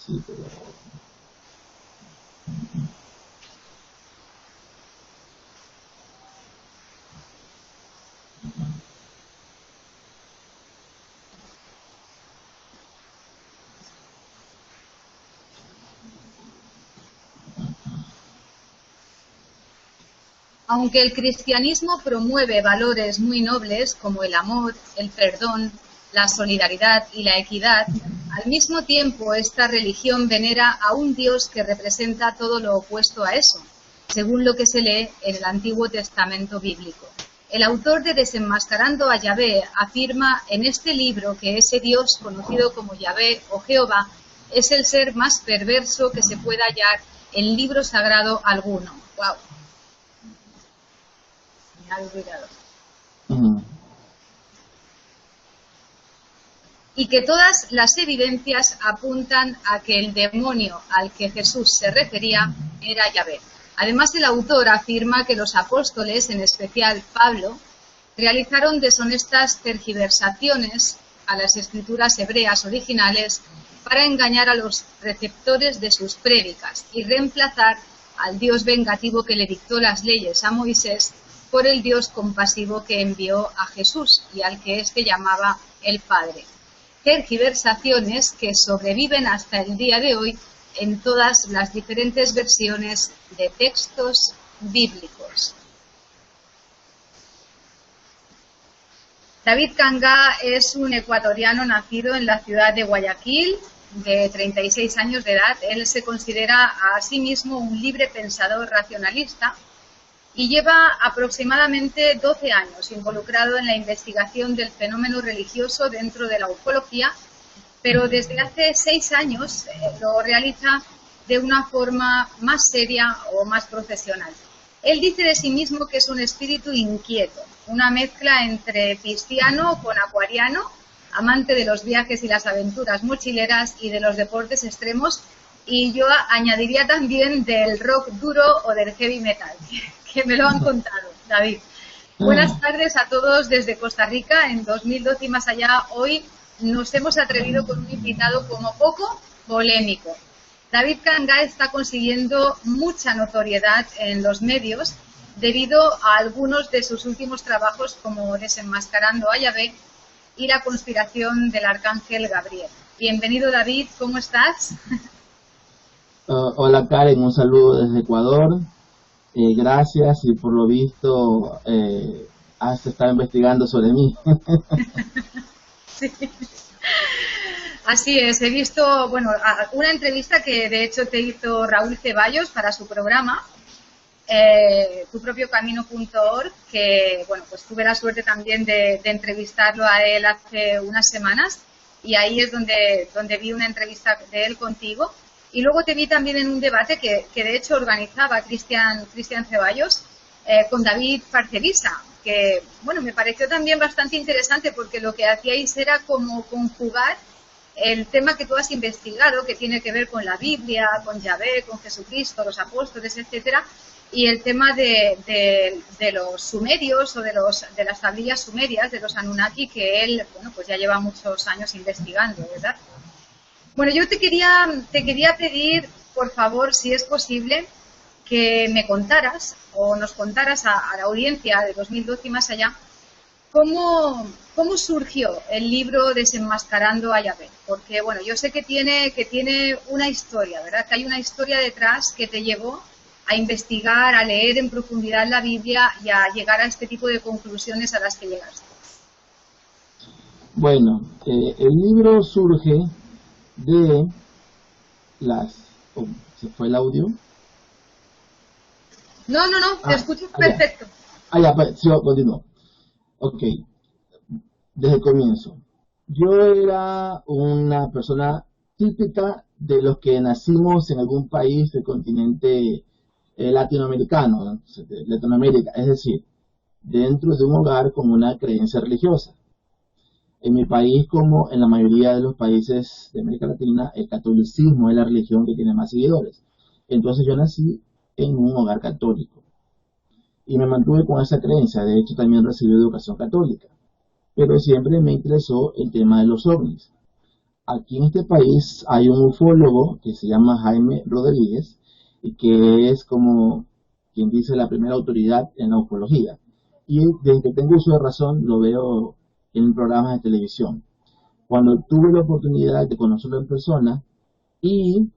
Sí, pero... Aunque el cristianismo promueve valores muy nobles como el amor, el perdón, la solidaridad y la equidad, al mismo tiempo esta religión venera a un Dios que representa todo lo opuesto a eso, según lo que se lee en el Antiguo Testamento bíblico. El autor de Desenmascarando a Yahvé afirma en este libro que ese Dios, conocido como Yahvé o Jehová, es el ser más perverso que se pueda hallar en libro sagrado alguno. ¡Wow! Y que todas las evidencias apuntan a que el demonio al que Jesús se refería era Yahvé. Además, el autor afirma que los apóstoles, en especial Pablo, realizaron deshonestas tergiversaciones a las escrituras hebreas originales para engañar a los receptores de sus prédicas y reemplazar al Dios vengativo que le dictó las leyes a Moisés por el Dios compasivo que envió a Jesús y al que éste llamaba el Padre. Tergiversaciones que sobreviven hasta el día de hoy en todas las diferentes versiones de textos bíblicos. David Cangá es un ecuatoriano nacido en la ciudad de Guayaquil, de 36 años de edad. Él se considera a sí mismo un libre pensador racionalista y lleva aproximadamente 12 años involucrado en la investigación del fenómeno religioso dentro de la ufología, pero desde hace 6 años lo realiza de una forma más seria o más profesional. Él dice de sí mismo que es un espíritu inquieto, una mezcla entre pisciano con acuariano, amante de los viajes y las aventuras mochileras y de los deportes extremos, y yo añadiría también del rock duro o del heavy metal, que me lo han contado, David. Buenas tardes a todos desde Costa Rica. En 2012 y más allá, hoy nos hemos atrevido con un invitado como poco polémico. David Cangá está consiguiendo mucha notoriedad en los medios debido a algunos de sus últimos trabajos como Desenmascarando a Yahvé y La conspiración del Arcángel Gabriel. Bienvenido, David, ¿cómo estás? Hola Karen, un saludo desde Ecuador. Gracias, y por lo visto has estado investigando sobre mí. Sí. Así es, he visto, bueno, una entrevista que de hecho te hizo Raúl Ceballos para su programa, tupropiocamino.org, que bueno, pues tuve la suerte también de entrevistarlo a él hace unas semanas, y ahí es donde vi una entrevista de él contigo. Y luego te vi también en un debate que de hecho organizaba Cristian Ceballos con David Parcerisa, que bueno, me pareció también bastante interesante porque lo que hacíais era como conjugar el tema que tú has investigado, que tiene que ver con la Biblia, con Yahvé, con Jesucristo, los apóstoles, etcétera, y el tema de los sumerios o de las tablillas sumerias, de los Anunnaki, que él bueno, pues ya lleva muchos años investigando, ¿verdad? Bueno, yo te quería pedir, por favor, si es posible, que me contaras o nos contaras a la audiencia de 2012 y más allá, cómo surgió el libro Desenmascarando a Yahvé. Porque, bueno, yo sé que tiene una historia, ¿verdad? Que hay una historia detrás que te llevó a investigar, a leer en profundidad la Biblia y a llegar a este tipo de conclusiones a las que llegaste. Bueno, el libro surge de las... Oh, ¿se fue el audio? No, te escucho perfecto. Ya, sí, continúo. Ok, desde el comienzo. Yo era una persona típica de los que nacimos en algún país del continente latinoamericano, ¿no? De Latinoamérica, es decir, dentro de un hogar con una creencia religiosa. En mi país, como en la mayoría de los países de América Latina, el catolicismo es la religión que tiene más seguidores. Entonces yo nací en un hogar católico y me mantuve con esa creencia. De hecho, también recibí educación católica, pero siempre me interesó el tema de los ovnis. aquí en este país hay un ufólogo que se llama Jaime Rodríguez y que es como quien dice la primera autoridad en la ufología. Y desde que tengo uso de razón lo veo en programas de televisión. Cuando tuve la oportunidad de conocerlo en persona y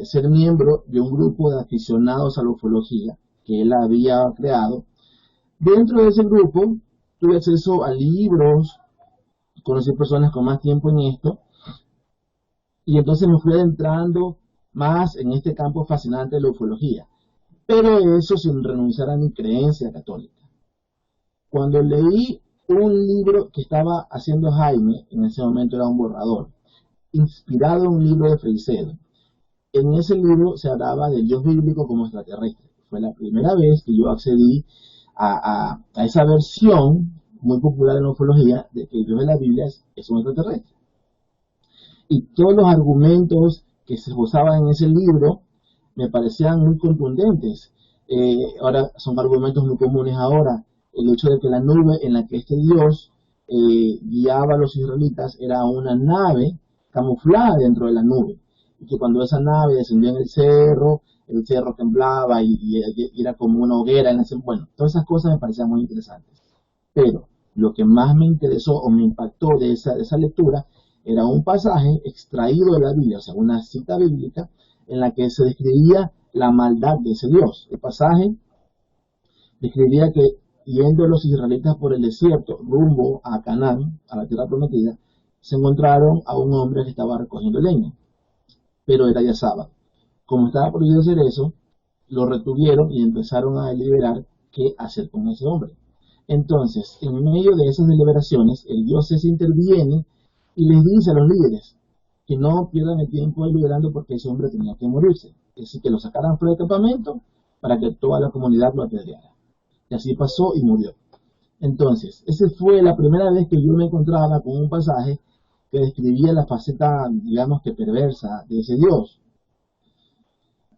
ser miembro de un grupo de aficionados a la ufología que él había creado, dentro de ese grupo tuve acceso a libros, conocí personas con más tiempo en esto, y entonces me fui adentrando más en este campo fascinante de la ufología, pero eso sin renunciar a mi creencia católica. Cuando leí un libro que estaba haciendo Jaime, en ese momento era un borrador, inspirado en un libro de Freixedo. En ese libro se hablaba del Dios bíblico como extraterrestre. Fue la primera vez que yo accedí a esa versión muy popular en la ufología de que el Dios de la Biblia es un extraterrestre. Y todos los argumentos que se esbozaban en ese libro me parecían muy contundentes. Ahora son argumentos muy comunes ahora. El hecho de que la nube en la que este Dios guiaba a los israelitas era una nave camuflada dentro de la nube. Y que cuando esa nave descendía en el cerro temblaba y era como una hoguera. Bueno, todas esas cosas me parecían muy interesantes. Pero lo que más me interesó o me impactó de esa lectura era un pasaje extraído de la Biblia, o sea, una cita bíblica en la que se describía la maldad de ese Dios. El pasaje describía que yendo los israelitas por el desierto rumbo a Canaán, a la tierra prometida, se encontraron a un hombre que estaba recogiendo leña, pero era ya sábado. Como estaba prohibido hacer eso, lo retuvieron y empezaron a deliberar qué hacer con ese hombre. Entonces, en medio de esas deliberaciones, el Dios ese interviene y les dice a los líderes que no pierdan el tiempo deliberando porque ese hombre tenía que morirse. Es decir, que lo sacaran fuera del campamento para que toda la comunidad lo apedreara. Y así pasó y murió. Entonces, esa fue la primera vez que yo me encontraba con un pasaje que describía la faceta, digamos que perversa de ese Dios.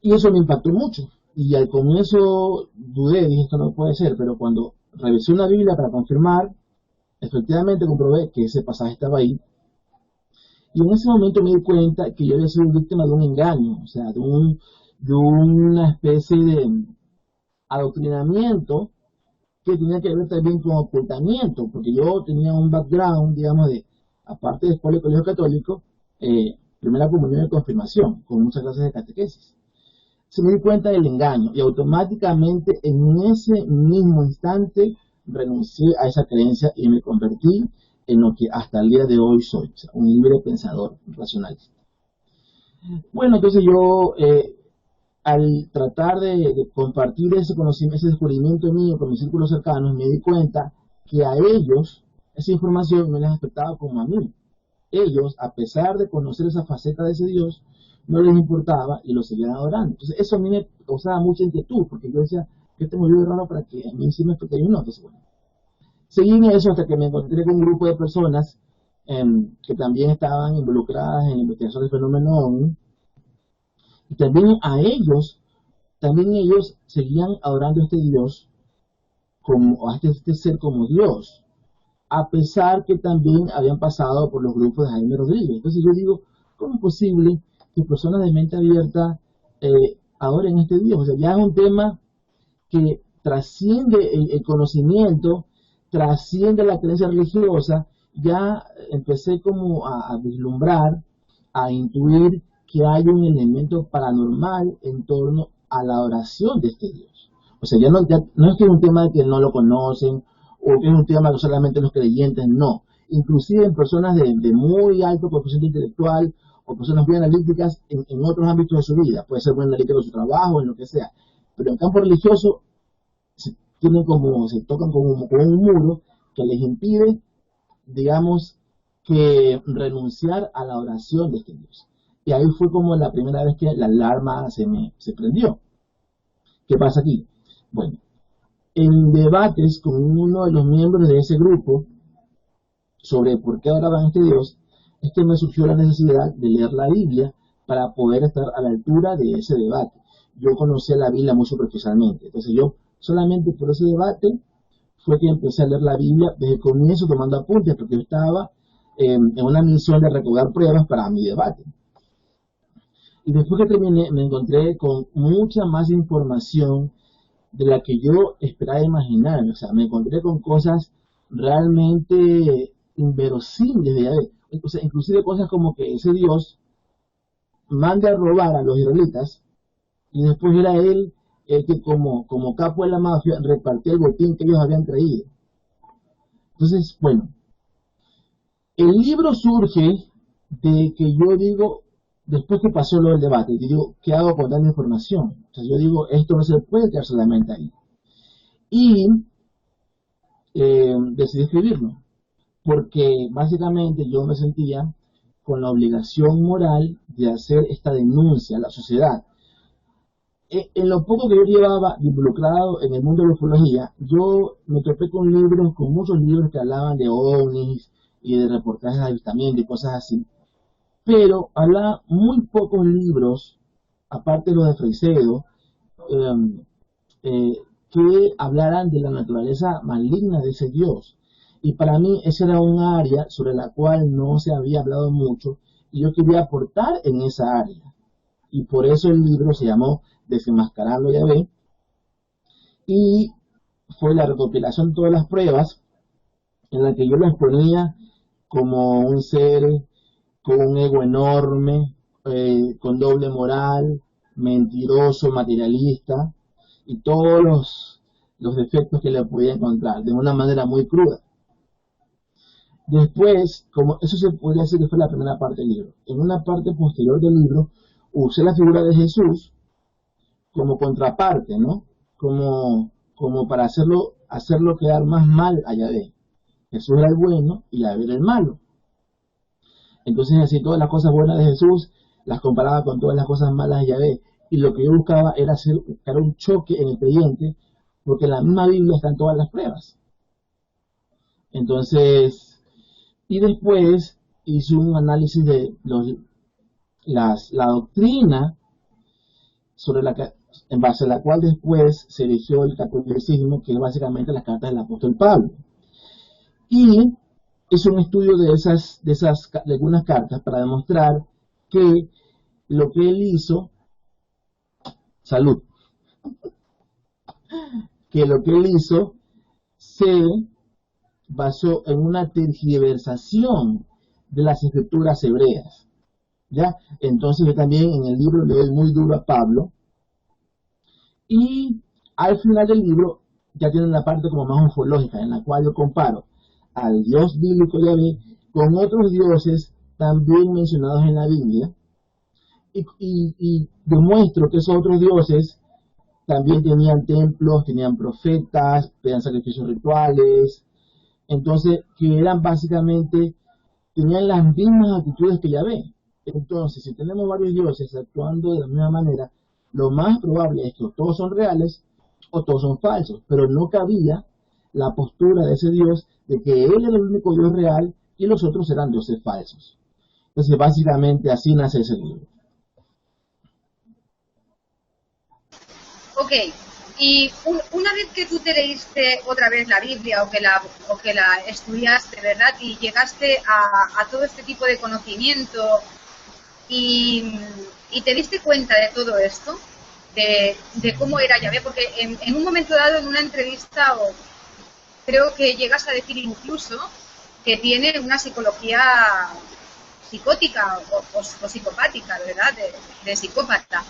Y eso me impactó mucho. Y al comienzo dudé, dije, esto no puede ser, pero cuando revisé una Biblia para confirmar, efectivamente comprobé que ese pasaje estaba ahí. Y en ese momento me di cuenta que yo había sido víctima de un engaño, o sea, de una especie de adoctrinamiento que tenía que ver también con ocultamiento, porque yo tenía un background, digamos, aparte de escuela y colegio católico, primera comunión y confirmación, con muchas clases de catequesis. Se me di cuenta del engaño y automáticamente en ese mismo instante renuncié a esa creencia y me convertí en lo que hasta el día de hoy soy, o sea, un libre pensador racionalista. Bueno, entonces yo, al tratar de compartir ese conocimiento, ese descubrimiento mío con mis círculos cercanos, me di cuenta que a ellos esa información no les afectaba como a mí. Ellos, a pesar de conocer esa faceta de ese Dios, no les importaba y lo seguían adorando. Entonces eso a mí me causaba mucha inquietud, porque yo decía, ¿qué tengo yo de raro para que a mí sí me afecte y no? Entonces, bueno, seguí en eso hasta que me encontré con un grupo de personas que también estaban involucradas en investigación del fenómeno OVNI, y también ellos seguían adorando a este Dios, a este ser como Dios, a pesar que también habían pasado por los grupos de Jaime Rodríguez. Entonces yo digo, ¿cómo es posible que personas de mente abierta adoren a este Dios? O sea, ya es un tema que trasciende el conocimiento, trasciende la creencia religiosa. Ya empecé como a vislumbrar, a intuir que hay un elemento paranormal en torno a la adoración de este Dios. O sea, ya no es que es un tema de que no lo conocen, o que es un tema que solamente los creyentes, no. Inclusive en personas de muy alto coeficiente intelectual, o personas muy analíticas en otros ámbitos de su vida. Puede ser muy analítico en su trabajo, en lo que sea. Pero en el campo religioso se tocan con un muro que les impide, digamos, que renunciar a la oración de este Dios. Y ahí fue como la primera vez que la alarma se prendió. ¿Qué pasa aquí? Bueno, en debates con uno de los miembros de ese grupo sobre por qué adoraban a este Dios, es que me surgió la necesidad de leer la Biblia para poder estar a la altura de ese debate. Yo conocía la Biblia muy superficialmente, entonces yo solamente por ese debate fue que empecé a leer la Biblia desde el comienzo tomando apuntes, porque yo estaba en una misión de recaudar pruebas para mi debate. Y después que terminé, me encontré con mucha más información de la que yo esperaba imaginar. O sea, me encontré con cosas realmente inverosímiles de Yahvé. O sea, inclusive cosas como que ese Dios mande a robar a los israelitas y después era él el que como capo de la mafia repartía el botín que ellos habían traído. Entonces, bueno, el libro surge de que yo digo, después que pasó lo del debate, yo digo, ¿qué hago con tanta información? O sea, yo digo, esto no se puede quedar solamente ahí. Y decidí escribirlo, porque básicamente yo me sentía con la obligación moral de hacer esta denuncia a la sociedad. En lo poco que yo llevaba involucrado en el mundo de la ufología, yo me topé con libros, con muchos libros que hablaban de ovnis y de reportajes de avistamiento y cosas así. Pero hablaba muy pocos libros, aparte de los de Freiseo, que hablaran de la naturaleza maligna de ese Dios. Y para mí esa era un área sobre la cual no se había hablado mucho y yo quería aportar en esa área. Y por eso el libro se llamó Desenmascarando a Yahvé, y fue la recopilación de todas las pruebas en la que yo lo exponía como un ser con un ego enorme, con doble moral, mentiroso, materialista, y todos los defectos que le podía encontrar, de una manera muy cruda. Después, como eso se podría decir que fue la primera parte del libro, en una parte posterior del libro, usé la figura de Jesús como contraparte, ¿no? Como para hacerlo quedar más mal a Yahvé. Jesús era el bueno y Yahvé era el malo. Entonces así todas las cosas buenas de Jesús las comparaba con todas las cosas malas de Yahvé. Y lo que yo buscaba era buscar un choque en el creyente, porque en la misma Biblia están todas las pruebas. Entonces, y después hice un análisis de la doctrina sobre en base a la cual después se erigió el catolicismo, que es básicamente las cartas del apóstol Pablo. Y hice un estudio de algunas cartas para demostrar que lo que él hizo, que lo que él hizo se basó en una tergiversación de las escrituras hebreas. ¿Ya? Entonces yo también en el libro le doy muy duro a Pablo, y al final del libro ya tienen la parte como más ufológica, en la cual yo comparo al Dios bíblico Yahvé con otros dioses también mencionados en la Biblia, y demuestro que esos otros dioses también tenían templos, tenían profetas, tenían sacrificios rituales, entonces que eran básicamente, tenían las mismas actitudes que Yahvé. Entonces, si tenemos varios dioses actuando de la misma manera, lo más probable es que o todos son reales o todos son falsos, pero no cabía la postura de ese Dios de que él era el único Dios real y los otros eran dioses falsos. Entonces, básicamente así nace ese libro. Ok, y una vez que tú te leíste otra vez la Biblia o que la estudiaste, ¿verdad? Y llegaste a todo este tipo de conocimiento y te diste cuenta de todo esto, de cómo era Yahvé, porque en un momento dado en una entrevista creo que llegas a decir incluso que tiene una psicología psicótica o psicopática, ¿verdad? De psicópata.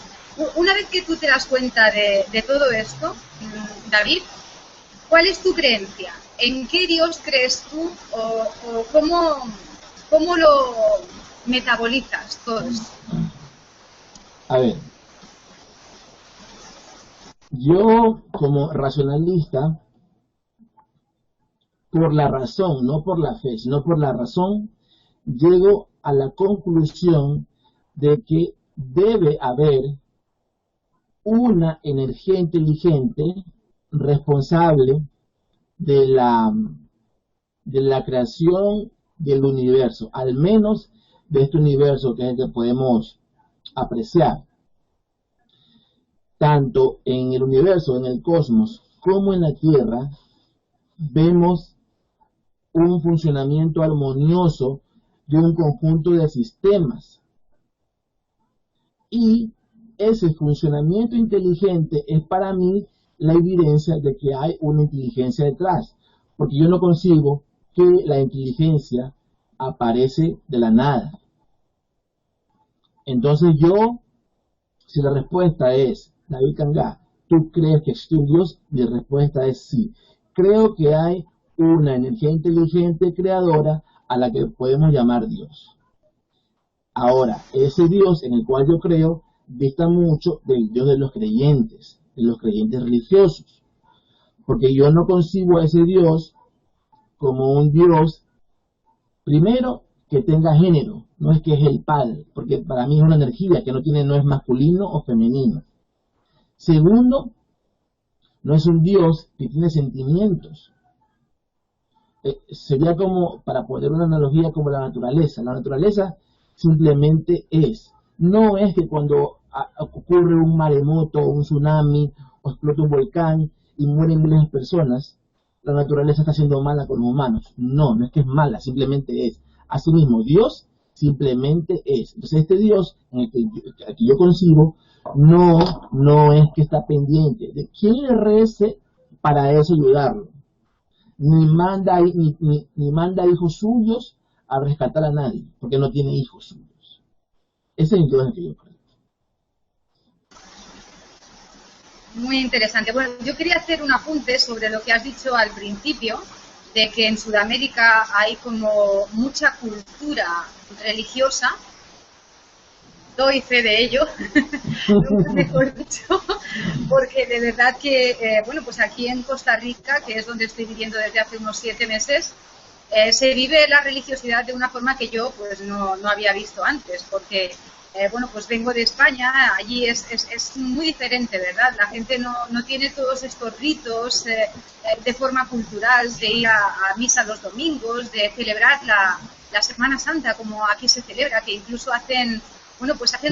Una vez que tú te das cuenta de todo esto, David, ¿cuál es tu creencia? ¿En qué Dios crees tú o cómo lo metabolizas todo esto? A ver, yo como racionalista, por la razón, no por la fe, sino por la razón, llego a la conclusión de que debe haber una energía inteligente responsable de la creación del universo, al menos de este universo que es el que podemos apreciar. Tanto en el universo, en el cosmos, como en la Tierra, vemos un funcionamiento armonioso de un conjunto de sistemas. Y ese funcionamiento inteligente es para mí la evidencia de que hay una inteligencia detrás, porque yo no concibo que la inteligencia aparece de la nada. Entonces si la respuesta es, David Cangá, ¿tú crees que existe un Dios? Mi respuesta es sí. Creo que hay una energía inteligente creadora a la que podemos llamar Dios. Ahora, ese Dios en el cual yo creo dista mucho del Dios de los creyentes religiosos, porque yo no concibo a ese Dios como un Dios, primero, que tenga género, no es que es el Padre, porque para mí es una energía que no es masculino o femenino. Segundo, no es un Dios que tiene sentimientos. Sería como, para poner una analogía, como la naturaleza. La naturaleza simplemente es. No es que cuando ocurre un maremoto, un tsunami, o explota un volcán y mueren miles de personas, la naturaleza está siendo mala con los humanos. No, no es que es mala, simplemente es. Asimismo, Dios simplemente es. Entonces este Dios, en el que yo concibo, no es que está pendiente de quién le rece para eso ayudarlo. Ni manda hijos suyos a rescatar a nadie, porque no tiene hijos suyos. Ese es el Dios que yo creo. Muy interesante. Bueno, yo quería hacer un apunte sobre lo que has dicho al principio, de que en Sudamérica hay como mucha cultura religiosa. Doy fe de ello, nunca mejor dicho, porque de verdad que, bueno, pues aquí en Costa Rica, que es donde estoy viviendo desde hace unos 7 meses, se vive la religiosidad de una forma que yo pues no había visto antes, porque, bueno, pues vengo de España, allí es muy diferente, ¿verdad? La gente no tiene todos estos ritos de forma cultural, de ir a misa los domingos, de celebrar la Semana Santa como aquí se celebra, que incluso hacen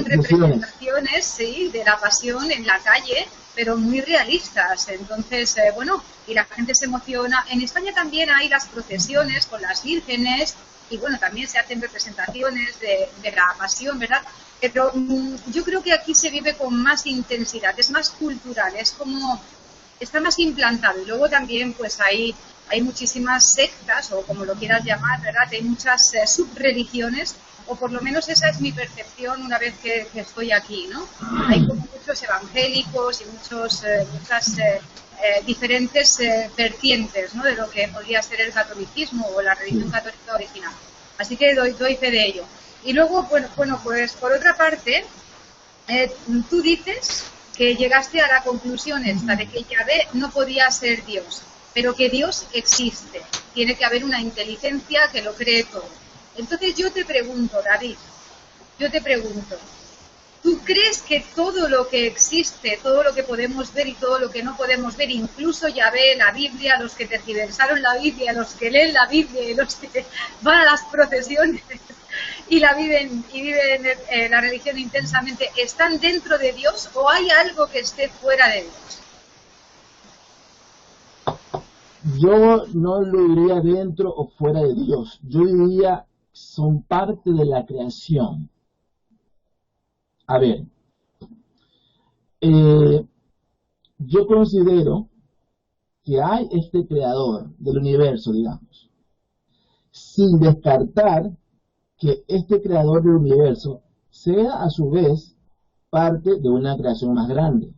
representaciones, sí, de la pasión en la calle, pero muy realistas. Entonces, bueno, y la gente se emociona. En España también hay las procesiones con las vírgenes y, bueno, también se hacen representaciones de la pasión, ¿verdad? Pero yo creo que aquí se vive con más intensidad, es más cultural, es como, está más implantado. Y luego también, pues hay muchísimas sectas, o como lo quieras llamar, ¿verdad? Hay muchas subreligiones, o por lo menos esa es mi percepción una vez que estoy aquí, ¿no? Hay como muchos evangélicos y muchas diferentes vertientes, ¿no? De lo que podría ser el catolicismo o la religión católica original. Así que doy fe de ello. Y luego, bueno, pues por otra parte, tú dices que llegaste a la conclusión esta de que Yahvé no podía ser Dios, pero que Dios existe. Tiene que haber una inteligencia que lo cree todo. Entonces yo te pregunto, David, ¿tú crees que todo lo que existe, todo lo que podemos ver y todo lo que no podemos ver, incluso Yahvé, la Biblia, los que tergiversaron la Biblia, los que leen la Biblia y los que van a las procesiones y viven la religión intensamente, están dentro de Dios o hay algo que esté fuera de Dios? Yo no lo diría dentro o fuera de Dios. Yo diría son parte de la creación. A ver, yo considero que hay este creador del universo, digamos, sin descartar que este creador del universo sea a su vez parte de una creación más grande,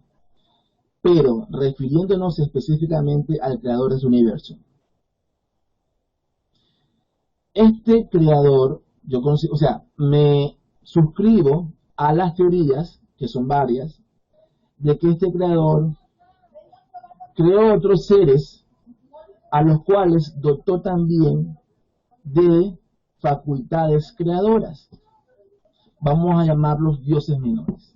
pero refiriéndonos específicamente al creador de su universo. Este creador, me suscribo a las teorías, que son varias, de que este creador creó otros seres a los cuales dotó también de facultades creadoras. Vamos a llamarlos dioses menores.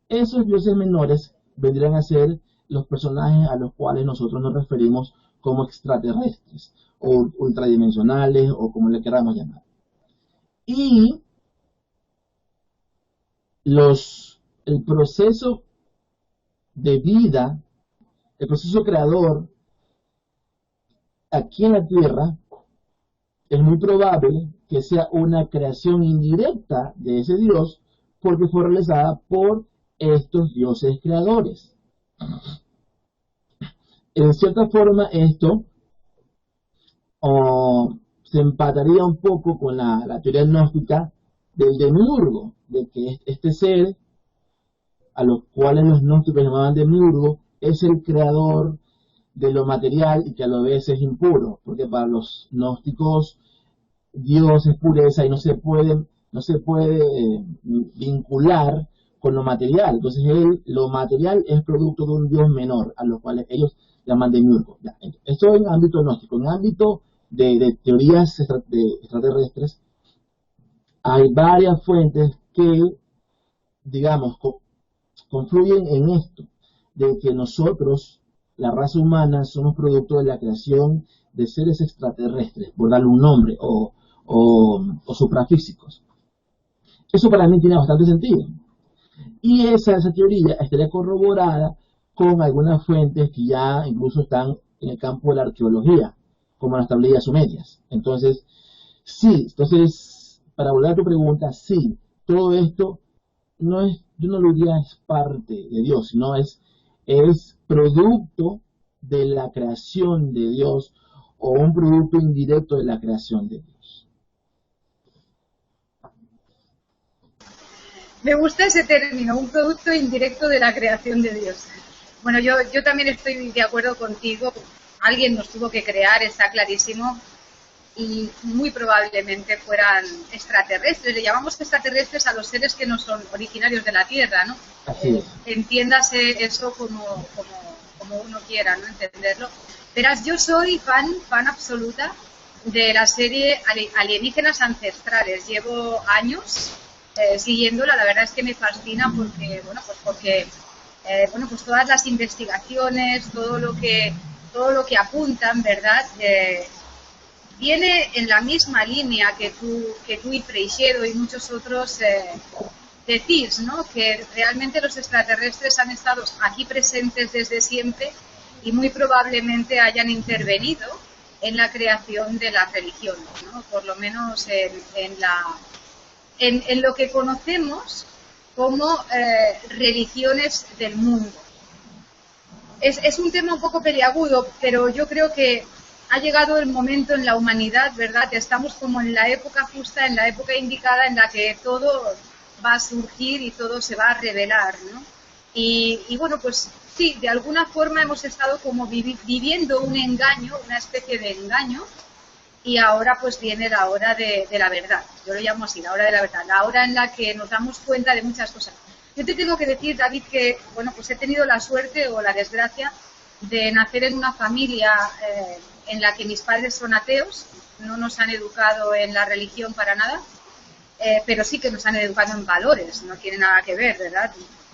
Esos dioses menores vendrían a ser los personajes a los cuales nosotros nos referimos como extraterrestres o ultradimensionales o como le queramos llamar. Y el proceso de vida, el proceso creador aquí en la Tierra es muy probable que sea una creación indirecta de ese Dios porque fue realizada por estos dioses creadores. En cierta forma esto se empataría un poco con la teoría gnóstica del demiurgo, de que este ser, a los cuales los gnósticos llamaban demiurgo, es el creador de lo material y que a la vez es impuro, porque para los gnósticos Dios es pureza y no se puede vincular con lo material. Entonces lo material es producto de un Dios menor, a los cuales ellos llaman demiurgo. Esto en ámbito gnóstico. En ámbito de teorías extraterrestres, hay varias fuentes que, digamos, confluyen en esto, de que nosotros, la raza humana, somos producto de la creación de seres extraterrestres, por darle un nombre, o suprafísicos. Eso para mí tiene bastante sentido. Y esa teoría estaría corroborada con algunas fuentes que ya incluso están en el campo de la arqueología, como las tablillas sumerias. Entonces, para volver a tu pregunta, sí, todo esto no es, yo no lo diría es parte de Dios, sino es producto de la creación de Dios o un producto indirecto de la creación de Dios. Me gusta ese término, un producto indirecto de la creación de Dios. Bueno, yo también estoy de acuerdo contigo. Alguien nos tuvo que crear, está clarísimo, y muy probablemente fueran extraterrestres. Le llamamos extraterrestres a los seres que no son originarios de la Tierra, ¿no? Entiéndase eso como uno quiera, ¿no? Entenderlo. Verás, yo soy fan absoluta de la serie Alienígenas Ancestrales. Llevo años siguiéndola. La verdad es que me fascina porque pues todas las investigaciones, todo lo que apuntan, ¿verdad? Viene en la misma línea que tú y Freixedo y muchos otros decís, ¿no? Que realmente los extraterrestres han estado aquí presentes desde siempre y muy probablemente hayan intervenido en la creación de las religiones, ¿no? Por lo menos en lo que conocemos como religiones del mundo. Es un tema un poco peliagudo, pero yo creo que ha llegado el momento en la humanidad, ¿verdad? Estamos como en la época justa, en la época indicada en la que todo va a surgir y todo se va a revelar, ¿no? Y bueno, pues sí, de alguna forma hemos estado como viviendo un engaño, una especie de engaño, y ahora pues viene la hora de la verdad. Yo lo llamo así, la hora de la verdad, la hora en la que nos damos cuenta de muchas cosas. Yo te tengo que decir, David, que bueno, pues he tenido la suerte o la desgracia de nacer en una familia en la que mis padres son ateos, no nos han educado en la religión para nada, pero sí que nos han educado en valores, no tiene nada que ver, ¿verdad?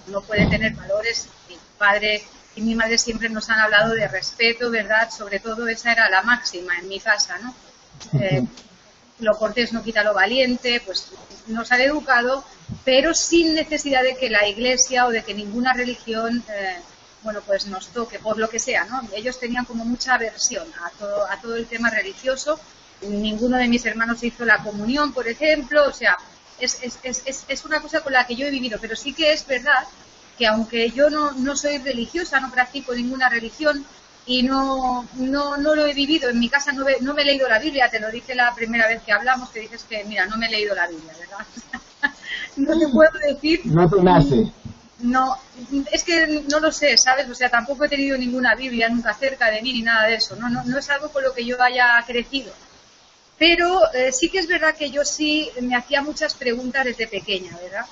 No puede tener valores. Mi padre y mi madre siempre nos han hablado de respeto, ¿verdad? Sobre todo esa era la máxima en mi casa, ¿no? Lo cortés no quita lo valiente, pues nos han educado, pero sin necesidad de que la iglesia o de que ninguna religión bueno, pues nos toque, por lo que sea, ¿no? Ellos tenían como mucha aversión a todo el tema religioso. Ninguno de mis hermanos hizo la comunión, por ejemplo, o sea, es una cosa con la que yo he vivido, pero sí que es verdad que aunque yo no soy religiosa, no practico ninguna religión y no lo he vivido, en mi casa no me he leído la Biblia, te lo dije la primera vez que hablamos, que dices que, mira, no me he leído la Biblia, ¿verdad? No te puedo decir... No te nace. No, es que no lo sé, ¿sabes? O sea, tampoco he tenido ninguna Biblia nunca cerca de mí ni nada de eso. No es algo con lo que yo haya crecido. Pero sí que es verdad que yo sí me hacía muchas preguntas desde pequeña, ¿verdad?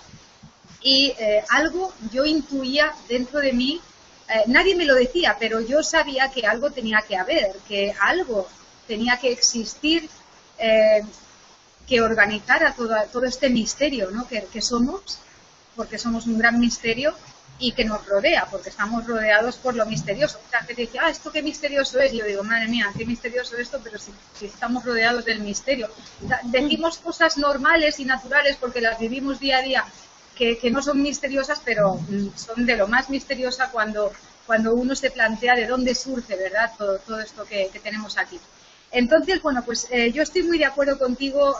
Y algo yo intuía dentro de mí, nadie me lo decía, pero yo sabía que algo tenía que haber, que algo tenía que existir que organizara todo este misterio, ¿no? que somos, porque somos un gran misterio y que nos rodea, porque estamos rodeados por lo misterioso. Mucha gente dice, esto qué misterioso es. Y yo digo, madre mía, qué misterioso esto, pero si estamos rodeados del misterio. Decimos cosas normales y naturales porque las vivimos día a día, que no son misteriosas, pero son de lo más misteriosa cuando uno se plantea de dónde surge, ¿verdad?, todo esto que tenemos aquí. Entonces, bueno, pues yo estoy muy de acuerdo contigo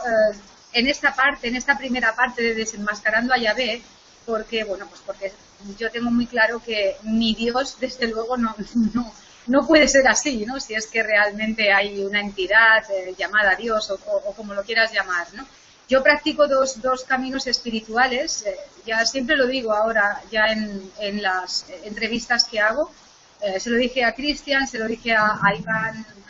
en esta parte, en esta primera parte de Desenmascarando a Yahvé, porque, bueno, pues porque yo tengo muy claro que mi Dios, desde luego, no puede ser así, ¿no? Si es que realmente hay una entidad llamada Dios o como lo quieras llamar, ¿no? Yo practico dos caminos espirituales, ya siempre lo digo ahora, ya en las entrevistas que hago. Se lo dije a Cristian, se lo dije a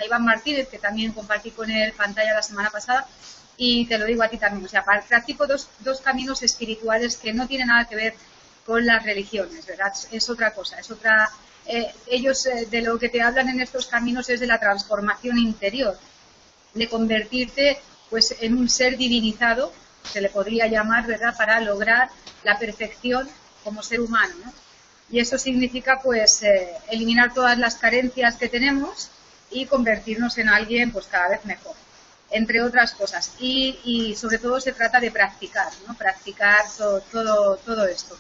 Iván Martínez, que también compartí con él pantalla la semana pasada, y te lo digo a ti también. O sea, practico dos caminos espirituales que no tienen nada que ver con las religiones, ¿verdad? Es otra cosa, es otra... ellos de lo que te hablan en estos caminos es de la transformación interior, de convertirte pues en un ser divinizado, se le podría llamar, ¿verdad?, para lograr la perfección como ser humano, ¿no? Y eso significa pues eliminar todas las carencias que tenemos y convertirnos en alguien pues cada vez mejor, entre otras cosas. Y sobre todo se trata de practicar, ¿no? Practicar todo esto.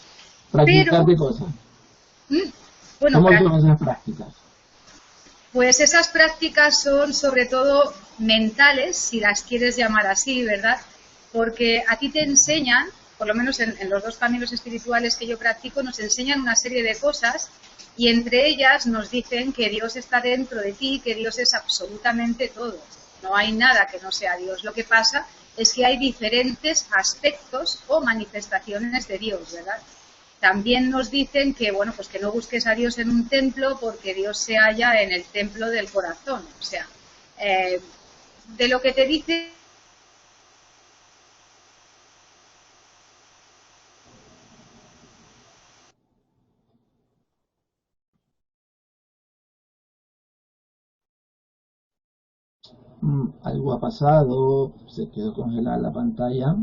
¿Practicar qué cosa? Bueno, ¿Cómo son esas prácticas? Pues esas prácticas son sobre todo mentales, si las quieres llamar así, ¿verdad? Porque a ti te enseñan, por lo menos en los dos caminos espirituales que yo practico, nos enseñan una serie de cosas y entre ellas nos dicen que Dios está dentro de ti, que Dios es absolutamente todo. No hay nada que no sea Dios. Lo que pasa es que hay diferentes aspectos o manifestaciones de Dios, ¿verdad? También nos dicen que, bueno, pues que no busques a Dios en un templo porque Dios se halla en el templo del corazón. O sea, de lo que te dice... Algo ha pasado, se quedó congelada la pantalla.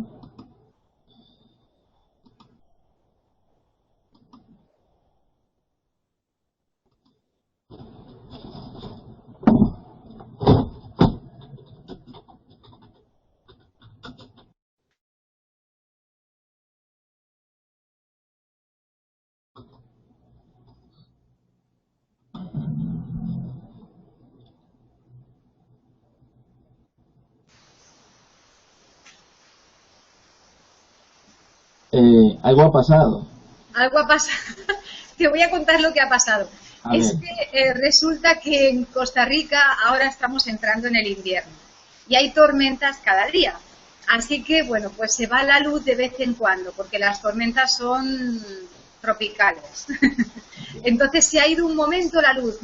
Algo ha pasado. Algo ha pasado. Te voy a contar lo que ha pasado. Es que resulta que en Costa Rica ahora estamos entrando en el invierno y hay tormentas cada día. Así que, bueno, pues se va la luz de vez en cuando porque las tormentas son tropicales. Entonces se ha ido un momento la luz,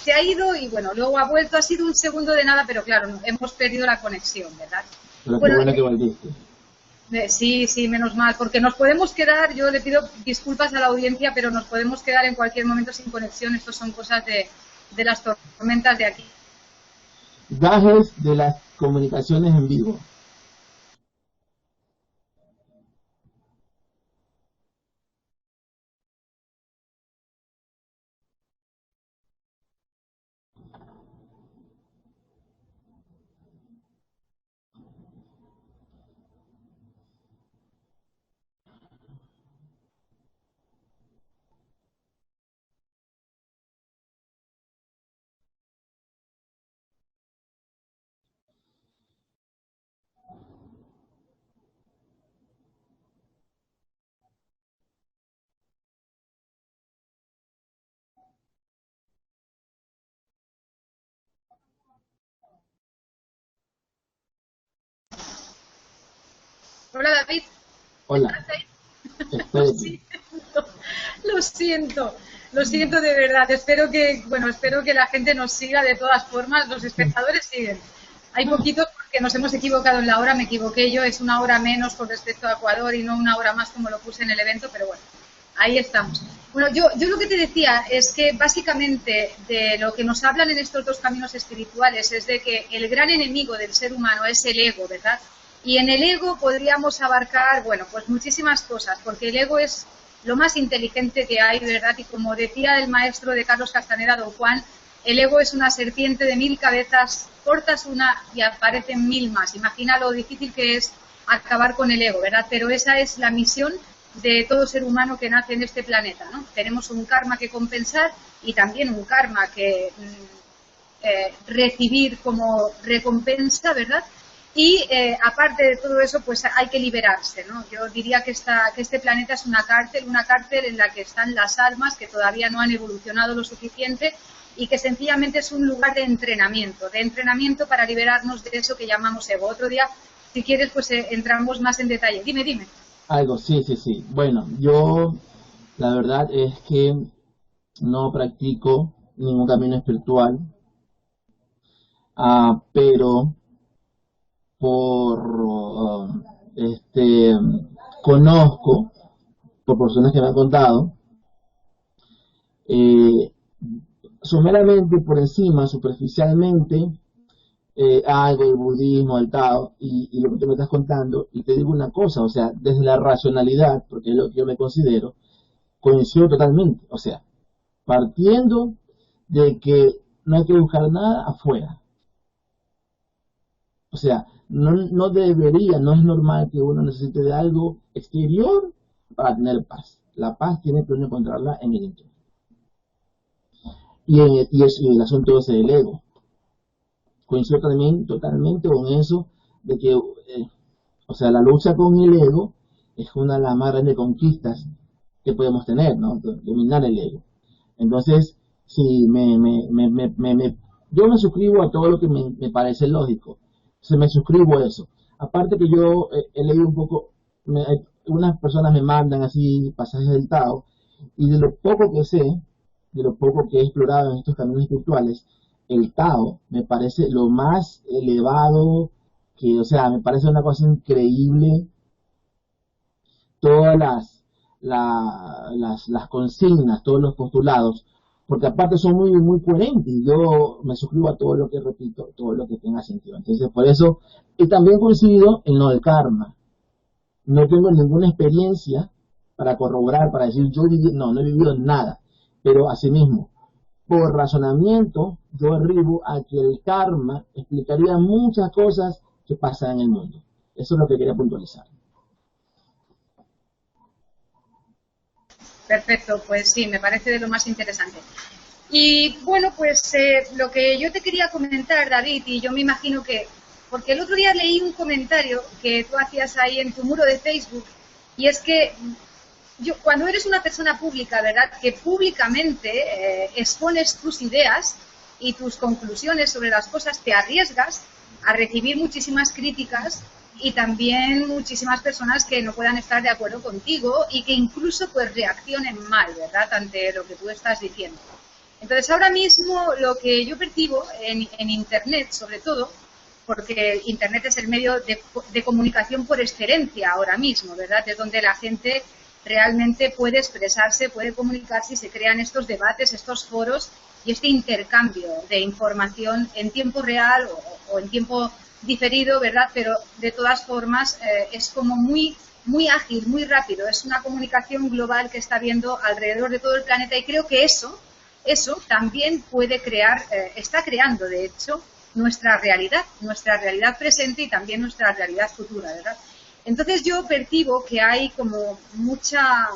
se ha ido y, bueno, luego ha vuelto, ha sido un segundo de nada, pero claro, hemos perdido la conexión, ¿verdad? Pero qué bueno que volviste. Sí, menos mal, porque nos podemos quedar, yo le pido disculpas a la audiencia, pero nos podemos quedar en cualquier momento sin conexión. Estos son cosas de las tormentas de aquí. Gajes de las comunicaciones en vivo. Hola, David. Hola. Lo siento, lo siento de verdad. Espero que la gente nos siga de todas formas. Los espectadores siguen. Hay poquitos porque nos hemos equivocado en la hora, me equivoqué yo, es una hora menos con respecto a Ecuador y no una hora más como lo puse en el evento, pero bueno, ahí estamos. Bueno, yo lo que te decía es que básicamente de lo que nos hablan en estos dos caminos espirituales es de que el gran enemigo del ser humano es el ego, ¿verdad? Y en el ego podríamos abarcar, bueno, pues muchísimas cosas, porque el ego es lo más inteligente que hay, ¿verdad? Y como decía el maestro de Carlos Castaneda, don Juan, el ego es una serpiente de 1000 cabezas, cortas una y aparecen 1000 más. Imagina lo difícil que es acabar con el ego, ¿verdad? Pero esa es la misión de todo ser humano que nace en este planeta, ¿no? Tenemos un karma que compensar y también un karma que recibir como recompensa, ¿verdad? Y aparte de todo eso, pues hay que liberarse, ¿no? Yo diría que este planeta es una cárcel en la que están las almas que todavía no han evolucionado lo suficiente y que sencillamente es un lugar de entrenamiento para liberarnos de eso que llamamos ego. Otro día, si quieres, pues entramos más en detalle. Dime. Algo, sí. Bueno, yo la verdad es que no practico ningún camino espiritual, pero conozco por personas que me han contado, someramente por encima, superficialmente, algo del budismo, del Tao y lo que tú me estás contando, y te digo una cosa, o sea, desde la racionalidad, porque es lo que yo me considero, coincido totalmente, o sea, partiendo de que no hay que buscar nada afuera. O sea, no debería, no es normal que uno necesite de algo exterior para tener paz. La paz tiene que uno encontrarla en el interior. Y el asunto ese del ego. Coincido también totalmente con eso, de que, o sea, la lucha con el ego es una de las más grandes conquistas que podemos tener, ¿no? Dominar el ego. Entonces, sí, yo me suscribo a todo lo que me parece lógico. Me suscribo a eso. Aparte que yo he leído un poco, unas personas me mandan así pasajes del Tao, y de lo poco que sé, de lo poco que he explorado en estos caminos espirituales, el Tao me parece lo más elevado, que, o sea, me parece una cosa increíble. Todas las consignas, todos los postulados, porque aparte son muy coherentes, y yo me suscribo a todo lo que repito, todo lo que tenga sentido. Entonces, por eso, y también coincido en lo del karma. No tengo ninguna experiencia para corroborar, para decir, no he vivido nada, pero asimismo, por razonamiento, yo arribo a que el karma explicaría muchas cosas que pasan en el mundo. Eso es lo que quería puntualizar. Perfecto, pues sí, me parece de lo más interesante. Y bueno, pues lo que yo te quería comentar, David, y yo me imagino que, porque el otro día leí un comentario que tú hacías ahí en tu muro de Facebook, y es que cuando eres una persona pública, ¿verdad?, que públicamente expones tus ideas y tus conclusiones sobre las cosas, te arriesgas a recibir muchísimas críticas y también muchísimas personas que no puedan estar de acuerdo contigo y que incluso pues reaccionen mal, ¿verdad?, ante lo que tú estás diciendo. Entonces ahora mismo lo que yo percibo en Internet, sobre todo, porque Internet es el medio de comunicación por excelencia ahora mismo, ¿verdad?, es donde la gente realmente puede expresarse, puede comunicarse y se crean estos debates, estos foros y este intercambio de información en tiempo real o en tiempo diferido, ¿verdad? Pero de todas formas es como muy ágil, muy rápido. Es una comunicación global que está habiendo alrededor de todo el planeta y creo que eso también puede crear, está creando de hecho nuestra realidad presente y también nuestra realidad futura, ¿verdad? Entonces yo percibo que hay como mucha...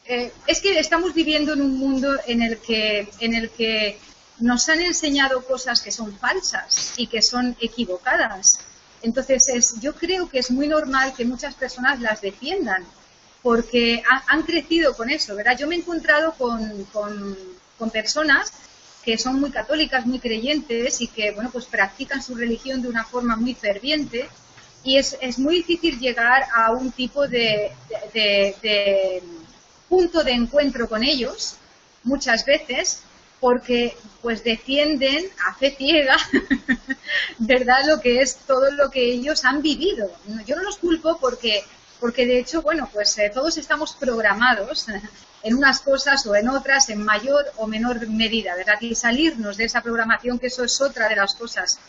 es que estamos viviendo en un mundo en el que nos han enseñado cosas que son falsas y que son equivocadas. Entonces yo creo que es muy normal que muchas personas las defiendan porque han crecido con eso, ¿verdad? Yo me he encontrado con personas que son muy católicas, muy creyentes y que, bueno, pues practican su religión de una forma muy ferviente y es muy difícil llegar a un tipo de punto de encuentro con ellos, muchas veces, porque pues defienden a fe ciega, ¿verdad?, lo que es todo lo que ellos han vivido. Yo no los culpo porque de hecho, bueno, pues todos estamos programados en unas cosas o en otras en mayor o menor medida, ¿verdad? Y salirnos de esa programación, que eso es otra de las cosas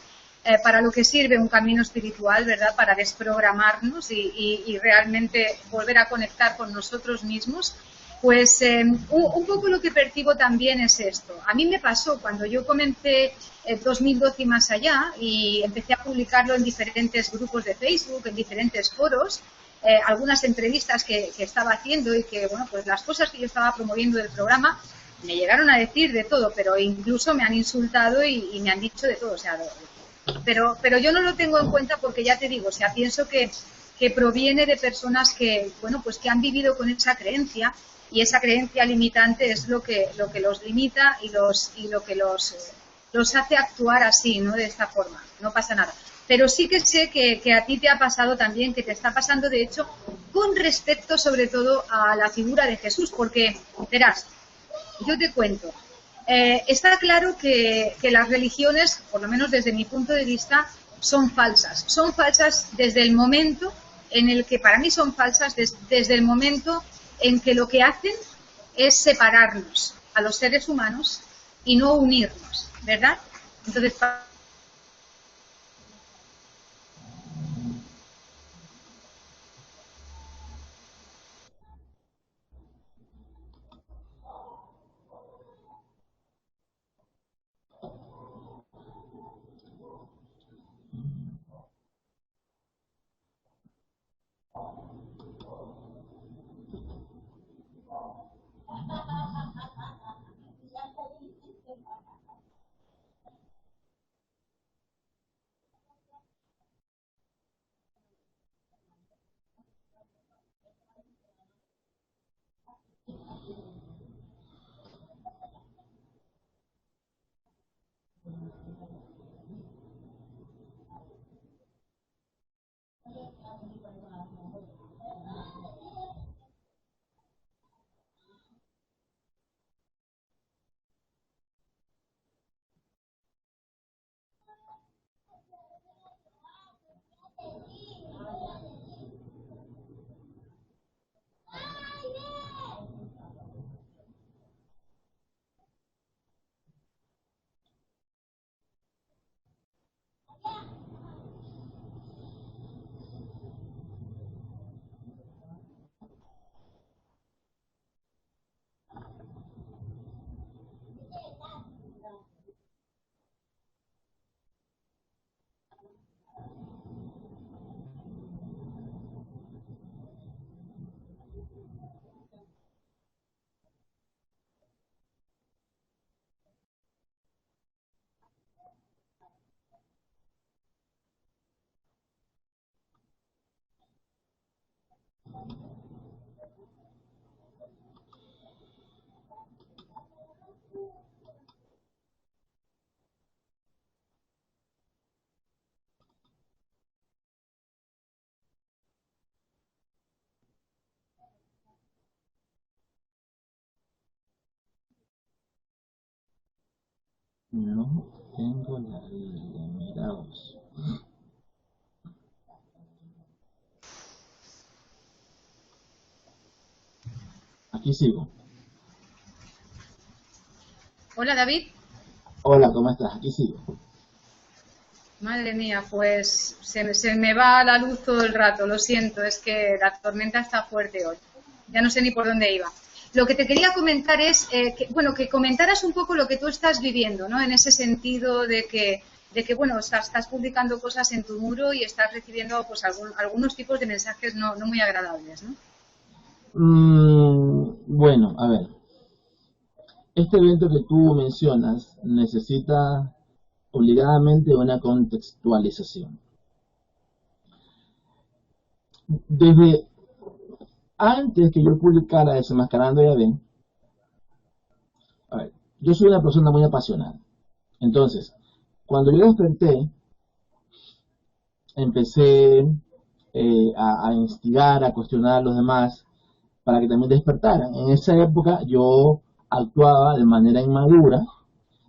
para lo que sirve un camino espiritual, ¿verdad? Para desprogramarnos y realmente volver a conectar con nosotros mismos. Pues un poco lo que percibo también es esto. A mí me pasó cuando yo comencé 2012 y más allá y empecé a publicarlo en diferentes grupos de Facebook, en diferentes foros, algunas entrevistas que estaba haciendo y que, bueno, pues las cosas que yo estaba promoviendo del programa, me llegaron a decir de todo, pero incluso me han insultado y me han dicho de todo, o sea, pero yo no lo tengo en cuenta porque ya te digo, o sea, pienso que proviene de personas que, bueno, pues que han vivido con esa creencia y esa creencia limitante es lo que los limita y lo que los hace actuar así, ¿no? De esta forma, no pasa nada. Pero sí que sé que a ti te ha pasado también, que te está pasando, de hecho, con respecto sobre todo a la figura de Jesús, porque, verás, yo te cuento, está claro que las religiones, por lo menos desde mi punto de vista, son falsas desde el momento en el que, para mí son falsas desde el momento en que lo que hacen es separarnos a los seres humanos y no unirnos, ¿verdad? Entonces, No tengo la Biblia, miraos. Aquí sigo. hola David. Hola, ¿cómo estás? Aquí sigo. Madre mía, pues se me va la luz todo el rato, lo siento, es que la tormenta está fuerte hoy. Ya no sé ni por dónde iba. Lo que te quería comentar es, bueno, que comentaras un poco lo que tú estás viviendo, ¿no? En ese sentido de que bueno, estás publicando cosas en tu muro y estás recibiendo pues algunos tipos de mensajes no muy agradables, ¿no? Bueno, a ver. Este evento que tú mencionas necesita obligadamente una contextualización. Desde antes que yo publicara Desenmascarando a Yahvé, a ver, yo soy una persona muy apasionada. Entonces, cuando yo desperté, empecé a instigar, a cuestionar a los demás para que también despertaran. En esa época yo actuaba de manera inmadura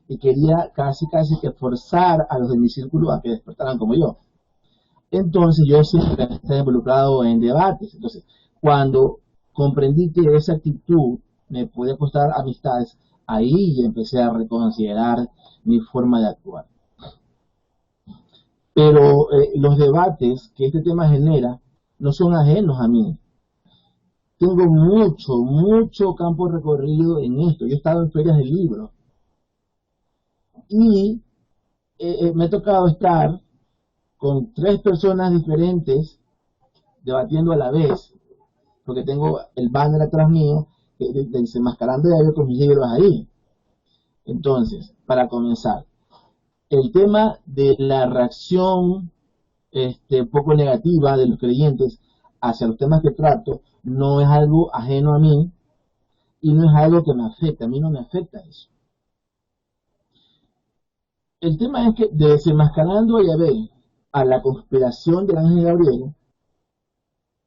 y quería casi que forzar a los de mi círculo a que despertaran como yo. Entonces yo siempre estaba involucrado en debates. Entonces, cuando comprendí que esa actitud me podía costar amistades, ahí empecé a reconsiderar mi forma de actuar. Pero los debates que este tema genera no son ajenos a mí. Tengo mucho campo recorrido en esto. Yo he estado en ferias de libros y me ha tocado estar con 3 personas diferentes debatiendo a la vez, porque tengo el banner atrás mío Desenmascarando ya otros libros ahí. Entonces, para comenzar, el tema de la reacción poco negativa de los creyentes hacia los temas que trato no es algo ajeno a mí y no es algo que me afecta, a mí no me afecta eso. El tema es que de Desenmascarando a Yahvé a la conspiración del ángel Gabriel,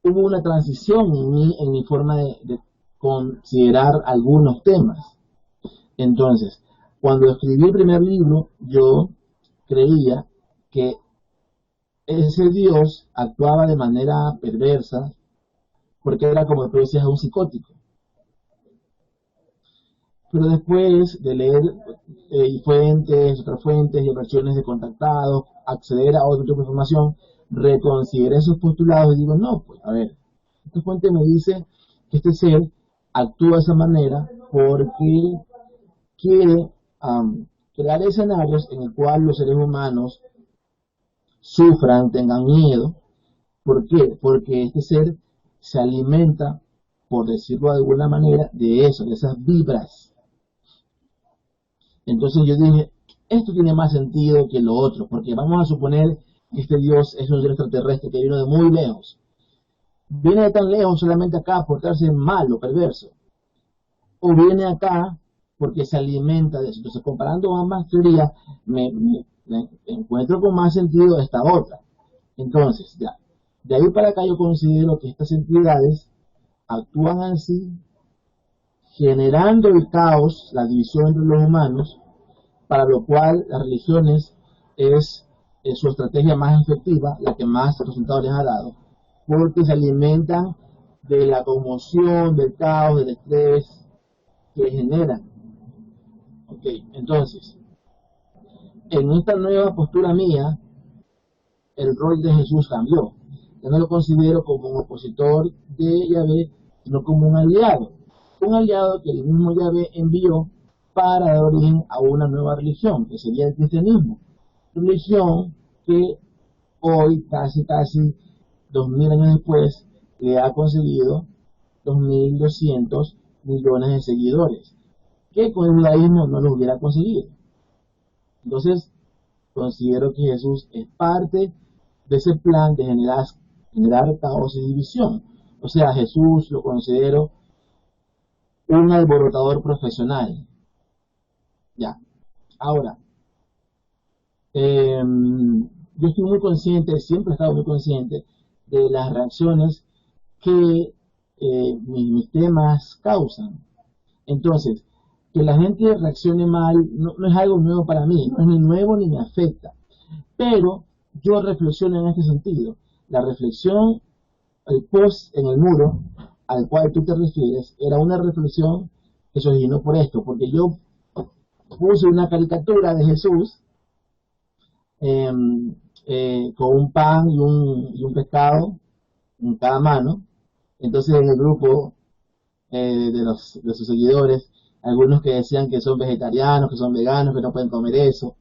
hubo una transición en mi forma de considerar algunos temas. Entonces, cuando escribí el primer libro, yo creía que ese Dios actuaba de manera perversa, porque era, como tú decías, un psicótico. Pero después de leer otras fuentes y versiones de contactados, acceder a otro tipo de información, reconsideré esos postulados y digo, no, pues a ver, esta fuente me dice que este ser actúa de esa manera porque quiere crear escenarios en el cual los seres humanos sufran, tengan miedo. ¿Por qué? Porque este ser se alimenta, por decirlo de alguna manera, de eso, de esas vibras. Entonces yo dije, esto tiene más sentido que lo otro, porque vamos a suponer que este Dios es un ser extraterrestre que vino de muy lejos. Viene de tan lejos solamente acá a portarse malo, perverso. O viene acá porque se alimenta de eso. Entonces, comparando ambas teorías, me encuentro con más sentido esta otra. Entonces, ya, de ahí para acá yo considero que estas entidades actúan así, generando el caos, la división entre los humanos, para lo cual las religiones es su estrategia más efectiva, la que más resultados les ha dado, porque se alimentan de la conmoción, del caos, del estrés que generan. Ok, entonces, en esta nueva postura mía, el rol de Jesús cambió. Yo no lo considero como un opositor de Yahvé, sino como un aliado. Un aliado que el mismo Yahvé envió para dar origen a una nueva religión, que sería el cristianismo. Religión que hoy, casi 2000 años después, le ha conseguido 2.200 millones de seguidores, que con el judaísmo no lo hubiera conseguido. Entonces, considero que Jesús es parte de ese plan de generar caos y división. O sea, Jesús lo considero un alborotador profesional. Ya. Ahora, yo estoy muy consciente, siempre he estado muy consciente de las reacciones que mis temas causan. Entonces, que la gente reaccione mal no es algo nuevo para mí, no es ni nuevo ni me afecta. Pero yo reflexiono en este sentido. La reflexión, el post en el muro al cual tú te refieres, era una reflexión que se originó por esto, porque yo puse una caricatura de Jesús con un pan y un pescado en cada mano. Entonces en el grupo de sus seguidores, algunos que decían que son vegetarianos, que son veganos, que no pueden comer eso,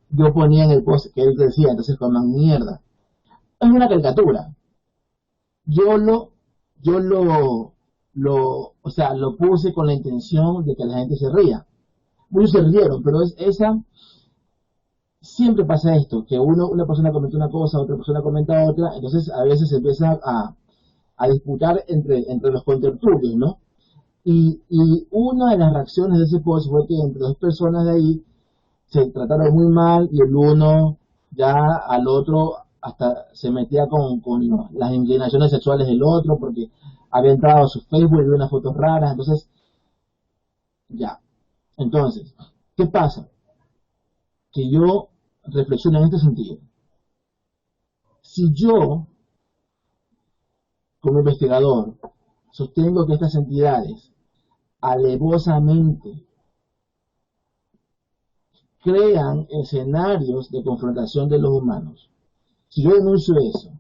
yo ponía en el post que él decía, entonces coman mierda. Es una caricatura. O sea, lo puse con la intención de que la gente se ría. Muchos se rieron, pero siempre pasa esto, que una persona comenta una cosa, otra persona comenta otra, entonces a veces se empieza a disputar entre los contertulios, ¿no? Y una de las reacciones de ese post fue que entre dos personas de ahí se trataron muy mal y el uno ya al otro hasta se metía con las inclinaciones sexuales del otro porque había entrado a su Facebook y vio unas fotos raras. Entonces, ya. Entonces, ¿qué pasa? Que yo reflexiono en este sentido. Si yo, como investigador, sostengo que estas entidades alevosamente crean escenarios de confrontación de los humanos, si yo denuncio eso,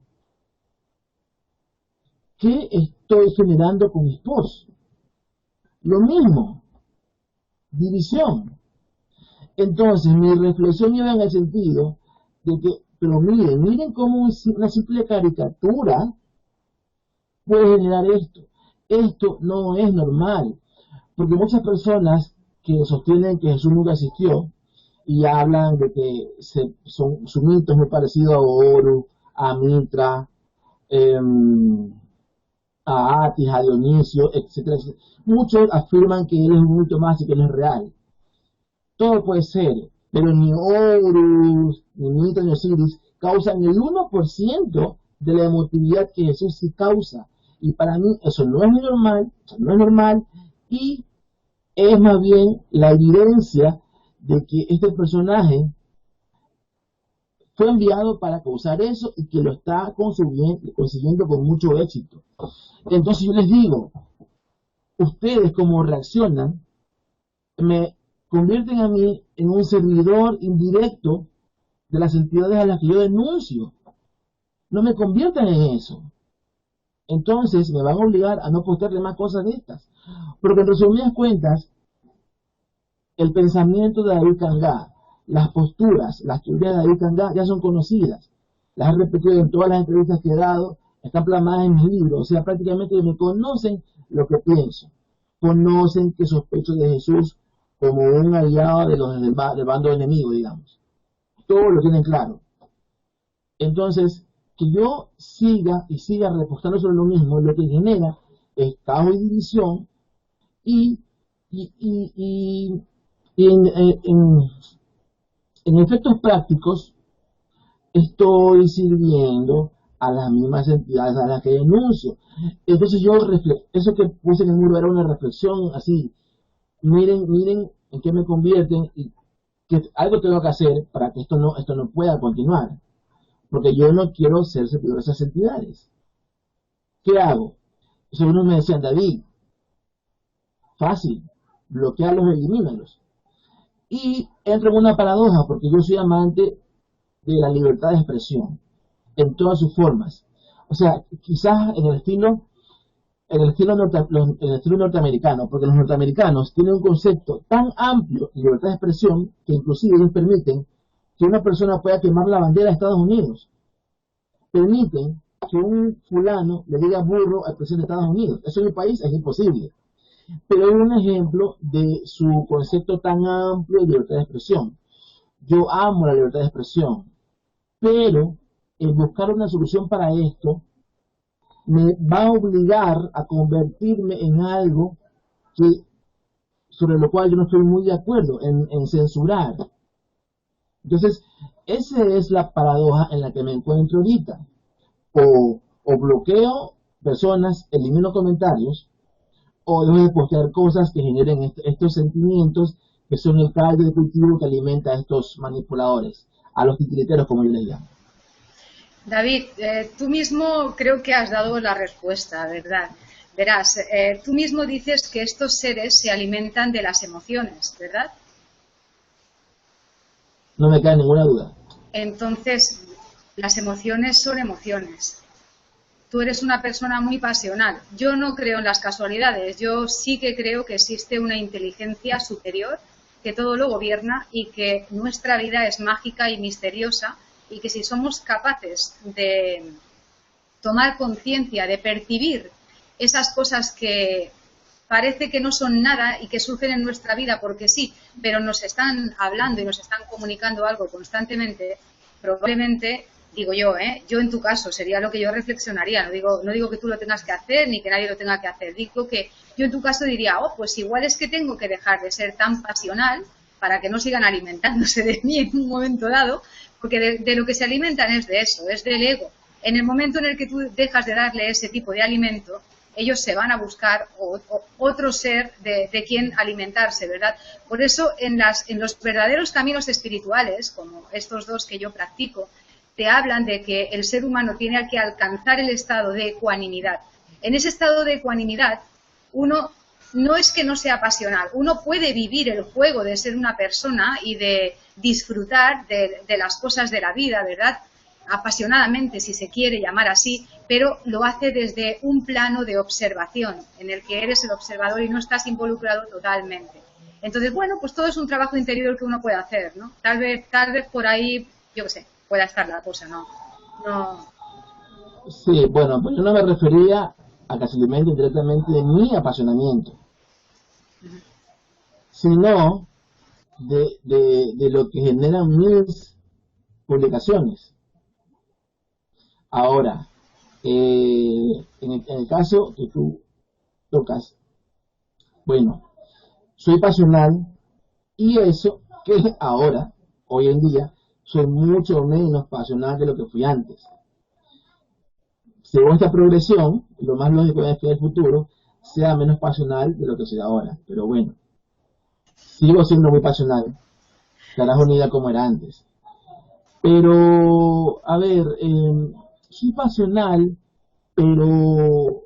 ¿qué estoy generando con mis posts? Lo mismo, división. Entonces mi reflexión iba en el sentido de que, pero miren cómo una simple caricatura puede generar esto. Esto no es normal. Porque muchas personas que sostienen que Jesús nunca existió y hablan de que su mito es muy parecido a Horus, a Mitra, a Atis, a Dionisio, etcétera, etcétera. Muchos afirman que él es un mito más y que no es real. Todo puede ser, pero ni Horus, ni Mitra, ni Osiris causan el 1% de la emotividad que Jesús sí causa. Y para mí eso no es normal, y es más bien la evidencia de que este personaje fue enviado para causar eso y que lo está consiguiendo con mucho éxito. Entonces yo les digo, ustedes como reaccionan, me convierten a mí en un servidor indirecto de las entidades a las que yo denuncio. No me conviertan en eso. Entonces me van a obligar a no postearle más cosas de estas. Porque en resumidas cuentas, el pensamiento de David Cangá, las posturas, las teorías de David Cangá ya son conocidas. Las he repetido en todas las entrevistas que he dado, están plasmadas en mis libros. O sea, prácticamente me conocen lo que pienso. Conocen que sospecho de Jesús como un aliado de los del bando enemigo, digamos. Todo lo tienen claro. Entonces, que yo siga repostando sobre lo mismo, lo que genera es caos y división y en efectos prácticos estoy sirviendo a las mismas entidades a las que denuncio. Entonces eso que puse en el muro era una reflexión así, miren en qué me convierten y que algo tengo que hacer para que esto no pueda continuar. Porque yo no quiero ser servidor de esas entidades. ¿Qué hago? Entonces algunos me decían, David, fácil, bloquearlos, elimínalos. Y entro en una paradoja, porque yo soy amante de la libertad de expresión, en todas sus formas. O sea, quizás en el estilo norteamericano, porque los norteamericanos tienen un concepto tan amplio de libertad de expresión que inclusive ellos permiten que una persona pueda quemar la bandera de Estados Unidos. Permiten que un fulano le diga burro al presidente de Estados Unidos. Eso en mi país es imposible. Pero es un ejemplo de su concepto tan amplio de libertad de expresión. Yo amo la libertad de expresión, pero el buscar una solución para esto me va a obligar a convertirme en algo sobre lo cual yo no estoy muy de acuerdo, en censurar. Entonces, esa es la paradoja en la que me encuentro ahorita. O bloqueo personas, elimino comentarios, o dejo de postear cosas que generen estos sentimientos que son el caldo de cultivo que alimenta a estos manipuladores, a los titiriteros como yo les llamo. David, tú mismo creo que has dado la respuesta, ¿verdad? Verás, tú mismo dices que estos seres se alimentan de las emociones, ¿verdad? No me cae ninguna duda. Entonces, las emociones son emociones. Tú eres una persona muy pasional. Yo no creo en las casualidades. Yo sí que creo que existe una inteligencia superior que todo lo gobierna y que nuestra vida es mágica y misteriosa y que si somos capaces de tomar conciencia, de percibir esas cosas que parece que no son nada y que surgen en nuestra vida porque sí, pero nos están hablando y nos están comunicando algo constantemente, probablemente, digo yo en tu caso sería lo que yo reflexionaría, no digo que tú lo tengas que hacer ni que nadie lo tenga que hacer, digo que yo en tu caso diría, pues igual es que tengo que dejar de ser tan pasional para que no sigan alimentándose de mí en un momento dado, porque de lo que se alimentan es de eso, es del ego. En el momento en el que tú dejas de darle ese tipo de alimento, ellos se van a buscar otro ser de quien alimentarse, ¿verdad? Por eso en los verdaderos caminos espirituales, como estos dos que yo practico, te hablan de que el ser humano tiene que alcanzar el estado de ecuanimidad. En ese estado de ecuanimidad, uno no es que no sea pasional, uno puede vivir el juego de ser una persona y de disfrutar de las cosas de la vida, ¿verdad? Apasionadamente, si se quiere llamar así, pero lo hace desde un plano de observación, en el que eres el observador y no estás involucrado totalmente. Entonces, bueno, pues todo es un trabajo interior que uno puede hacer, ¿no? Tal vez por ahí, yo qué sé, pueda estar la cosa, ¿no? Sí, bueno, pues yo no me refería a que se alimente directamente de mi apasionamiento. sino de lo que generan mis publicaciones. Ahora, en el caso que tú tocas, bueno, soy pasional y eso que ahora, hoy en día, soy mucho menos pasional de lo que fui antes. Según esta progresión, lo más lógico es que en el futuro sea menos pasional de lo que soy ahora. Pero bueno, sigo siendo muy pasional. Carajo, ni idea como era antes. Pero, a ver, soy pasional, pero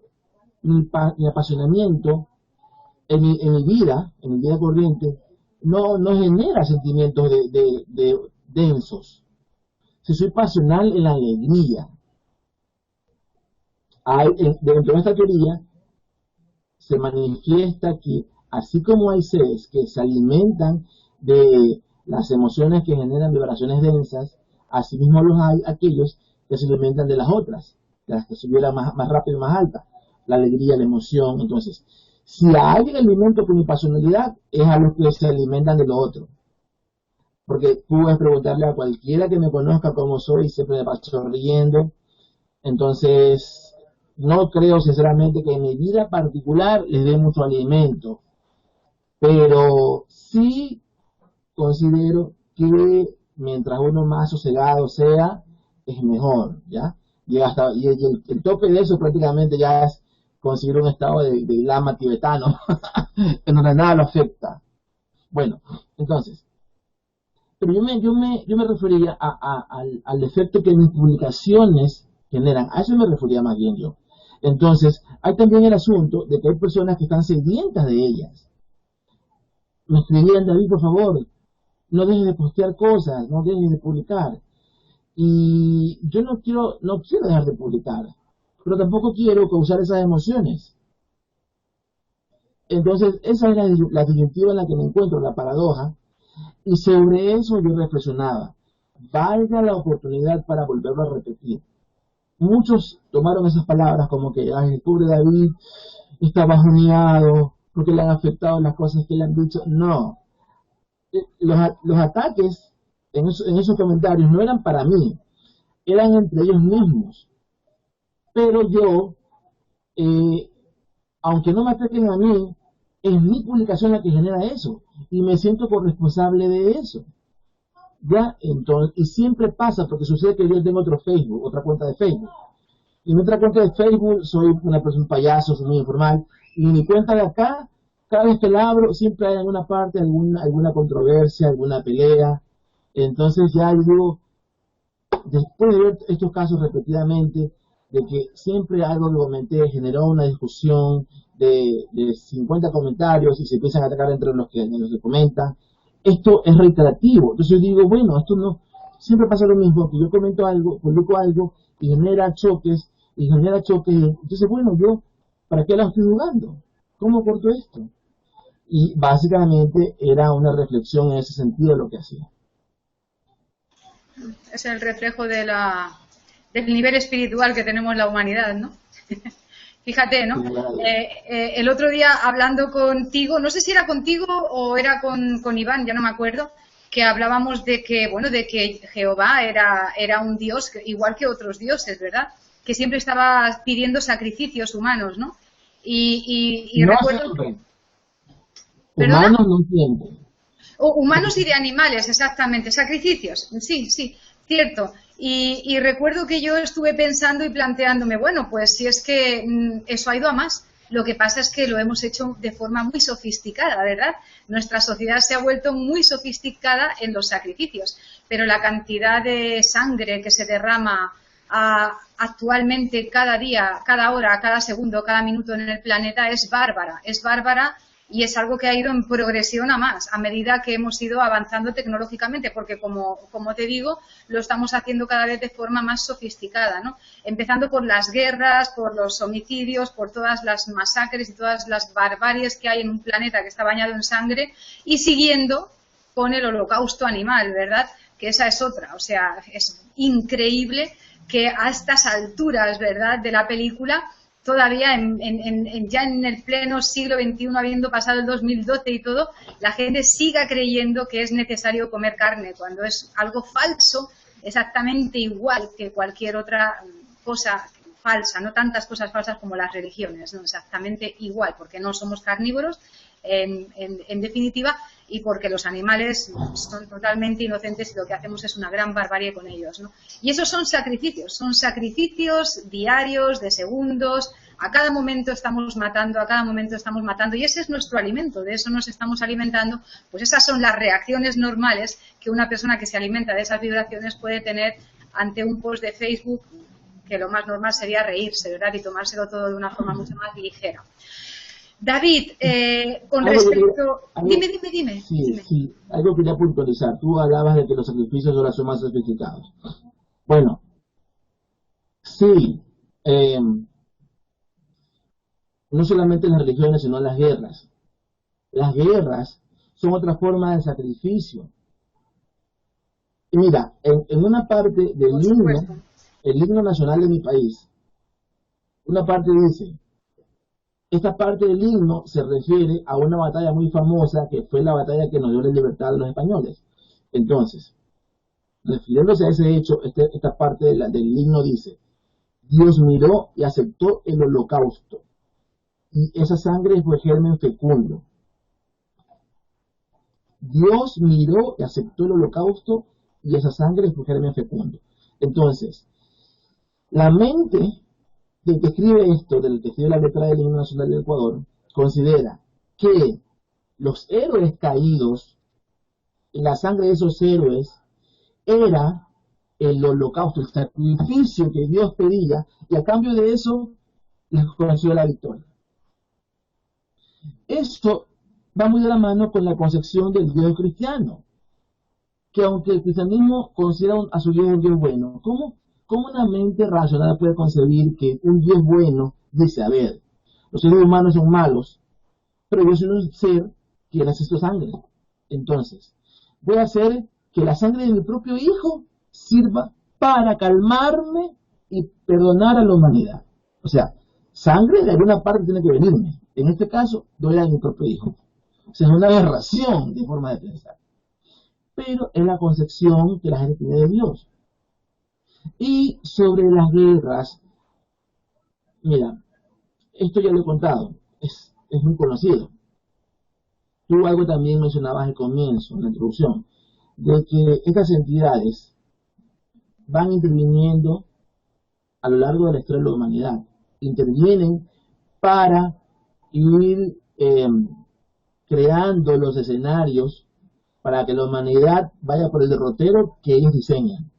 mi apasionamiento en mi vida corriente, no genera sentimientos de densos. Si soy pasional en la alegría, dentro de esta teoría se manifiesta que así como hay seres que se alimentan de las emociones que generan vibraciones densas, asimismo los hay aquellos que se alimentan de las otras, de las que subieran más rápido y más alta, la alegría, la emoción. Entonces, si a alguien alimento con mi pasionalidad, es a los que se alimentan de lo otro. Porque tú puedes preguntarle a cualquiera que me conozca cómo soy, y siempre me paso riendo. Entonces, no creo sinceramente que en mi vida particular les dé mucho alimento. Pero sí considero que mientras uno más sosegado sea, es mejor, ¿ya? Y el tope de eso prácticamente ya es conseguir un estado de lama tibetano, en donde nada lo afecta. Bueno, entonces, pero yo me refería al efecto que mis publicaciones generan, a eso me refería más bien yo. Entonces, hay también el asunto de que hay personas que están sedientas de ellas. Me escribían: David, por favor, no dejes de postear cosas, no dejes de publicar. Y yo no quiero dejar de publicar, pero tampoco quiero causar esas emociones. Entonces, esa es la disyuntiva en la que me encuentro, la paradoja, y sobre eso yo reflexionaba. Valga la oportunidad para volverlo a repetir. Muchos tomaron esas palabras como que, ay, el pobre David está bajoneado, porque le han afectado las cosas que le han dicho. No, los ataques en esos comentarios no eran para mí, eran entre ellos mismos. Pero yo, aunque no me ataquen a mí, es mi publicación la que genera eso, y me siento corresponsable de eso. Ya, entonces, y siempre pasa, porque sucede que yo tengo otro Facebook, otra cuenta de Facebook. Y en otra cuenta de Facebook soy una persona, un payaso, soy muy informal, y en mi cuenta de acá, cada vez que la abro, siempre hay alguna parte, alguna controversia, alguna pelea. Entonces ya yo digo, después de ver estos casos repetidamente, de que siempre algo que comenté generó una discusión de 50 comentarios y se empiezan a atacar entre los que comentan, esto es reiterativo. Entonces yo digo, bueno, esto no, siempre pasa lo mismo, que yo comento algo, publico algo y genera choques, entonces bueno, yo, ¿para qué la estoy jugando? ¿Cómo corto esto? Y básicamente era una reflexión en ese sentido de lo que hacía. Es el reflejo del nivel espiritual que tenemos la humanidad, ¿no? Fíjate, ¿no? El otro día hablando contigo, no sé si era contigo o era con Iván, ya no me acuerdo, que hablábamos de que, bueno, de que Jehová era un dios igual que otros dioses, ¿verdad? Que siempre estaba pidiendo sacrificios humanos, ¿no? Y no recuerdo... siempre. Humanos no siempre. Humanos y de animales, exactamente, sacrificios, sí, cierto. Y recuerdo que yo estuve pensando y planteándome, bueno, pues si es que eso ha ido a más. Lo que pasa es que lo hemos hecho de forma muy sofisticada, ¿verdad? Nuestra sociedad se ha vuelto muy sofisticada en los sacrificios, pero la cantidad de sangre que se derrama actualmente cada día, cada hora, cada segundo, cada minuto en el planeta es bárbara y es algo que ha ido en progresión a más, a medida que hemos ido avanzando tecnológicamente, porque como te digo, lo estamos haciendo cada vez de forma más sofisticada, ¿no? Empezando por las guerras, por los homicidios, por todas las masacres y todas las barbaries que hay en un planeta que está bañado en sangre, y siguiendo con el holocausto animal, ¿verdad? Que esa es otra, o sea, es increíble que a estas alturas, ¿verdad?, de la película todavía ya en el pleno siglo XXI, habiendo pasado el 2012 y todo, la gente siga creyendo que es necesario comer carne, cuando es algo falso, exactamente igual que cualquier otra cosa falsa, no tantas cosas falsas como las religiones, ¿no? Exactamente igual, porque no somos carnívoros, en definitiva, y porque los animales son totalmente inocentes y lo que hacemos es una gran barbarie con ellos, ¿no? Y esos son sacrificios diarios, de segundos, a cada momento estamos matando, y ese es nuestro alimento, de eso nos estamos alimentando. Pues esas son las reacciones normales que una persona que se alimenta de esas vibraciones puede tener ante un post de Facebook, que lo más normal sería reírse, ¿verdad? Y tomárselo todo de una forma mucho más ligera. David, con respecto... Dime. Sí, algo quería puntualizar. Tú hablabas de que los sacrificios ahora son más sofisticados. Bueno, sí, no solamente las religiones, sino las guerras. Las guerras son otra forma de sacrificio. Y mira, en una parte del himno, el himno nacional de mi país, una parte dice... Esta parte del himno se refiere a una batalla muy famosa que fue la batalla que nos dio la libertad a los españoles. Entonces, refiriéndose a ese hecho, esta parte del himno dice: Dios miró y aceptó el holocausto, y esa sangre fue germen fecundo. Dios miró y aceptó el holocausto, y esa sangre fue germen fecundo. Entonces, la mente del que escribe esto, del que escribe la letra del himno nacional del Ecuador, considera que los héroes caídos, la sangre de esos héroes, era el holocausto, el sacrificio que Dios pedía, y a cambio de eso les concedió la victoria. Esto va muy de la mano con la concepción del Dios cristiano, que aunque el cristianismo considera a su Dios un Dios bueno, ¿cómo una mente racional puede concebir que un Dios bueno dice: a ver, los seres humanos son malos, pero yo soy un ser que necesito sangre? Entonces, voy a hacer que la sangre de mi propio hijo sirva para calmarme y perdonar a la humanidad. O sea, sangre de alguna parte tiene que venirme. En este caso, doy a mi propio hijo. O sea, es una aberración de forma de pensar. Pero es la concepción que la gente tiene de Dios. Y sobre las guerras, mira, esto ya lo he contado, es muy conocido. Tú algo también mencionabas al comienzo, en la introducción, de que estas entidades van interviniendo a lo largo de la historia de la humanidad. Intervienen para ir creando los escenarios para que la humanidad vaya por el derrotero que ellos diseñan.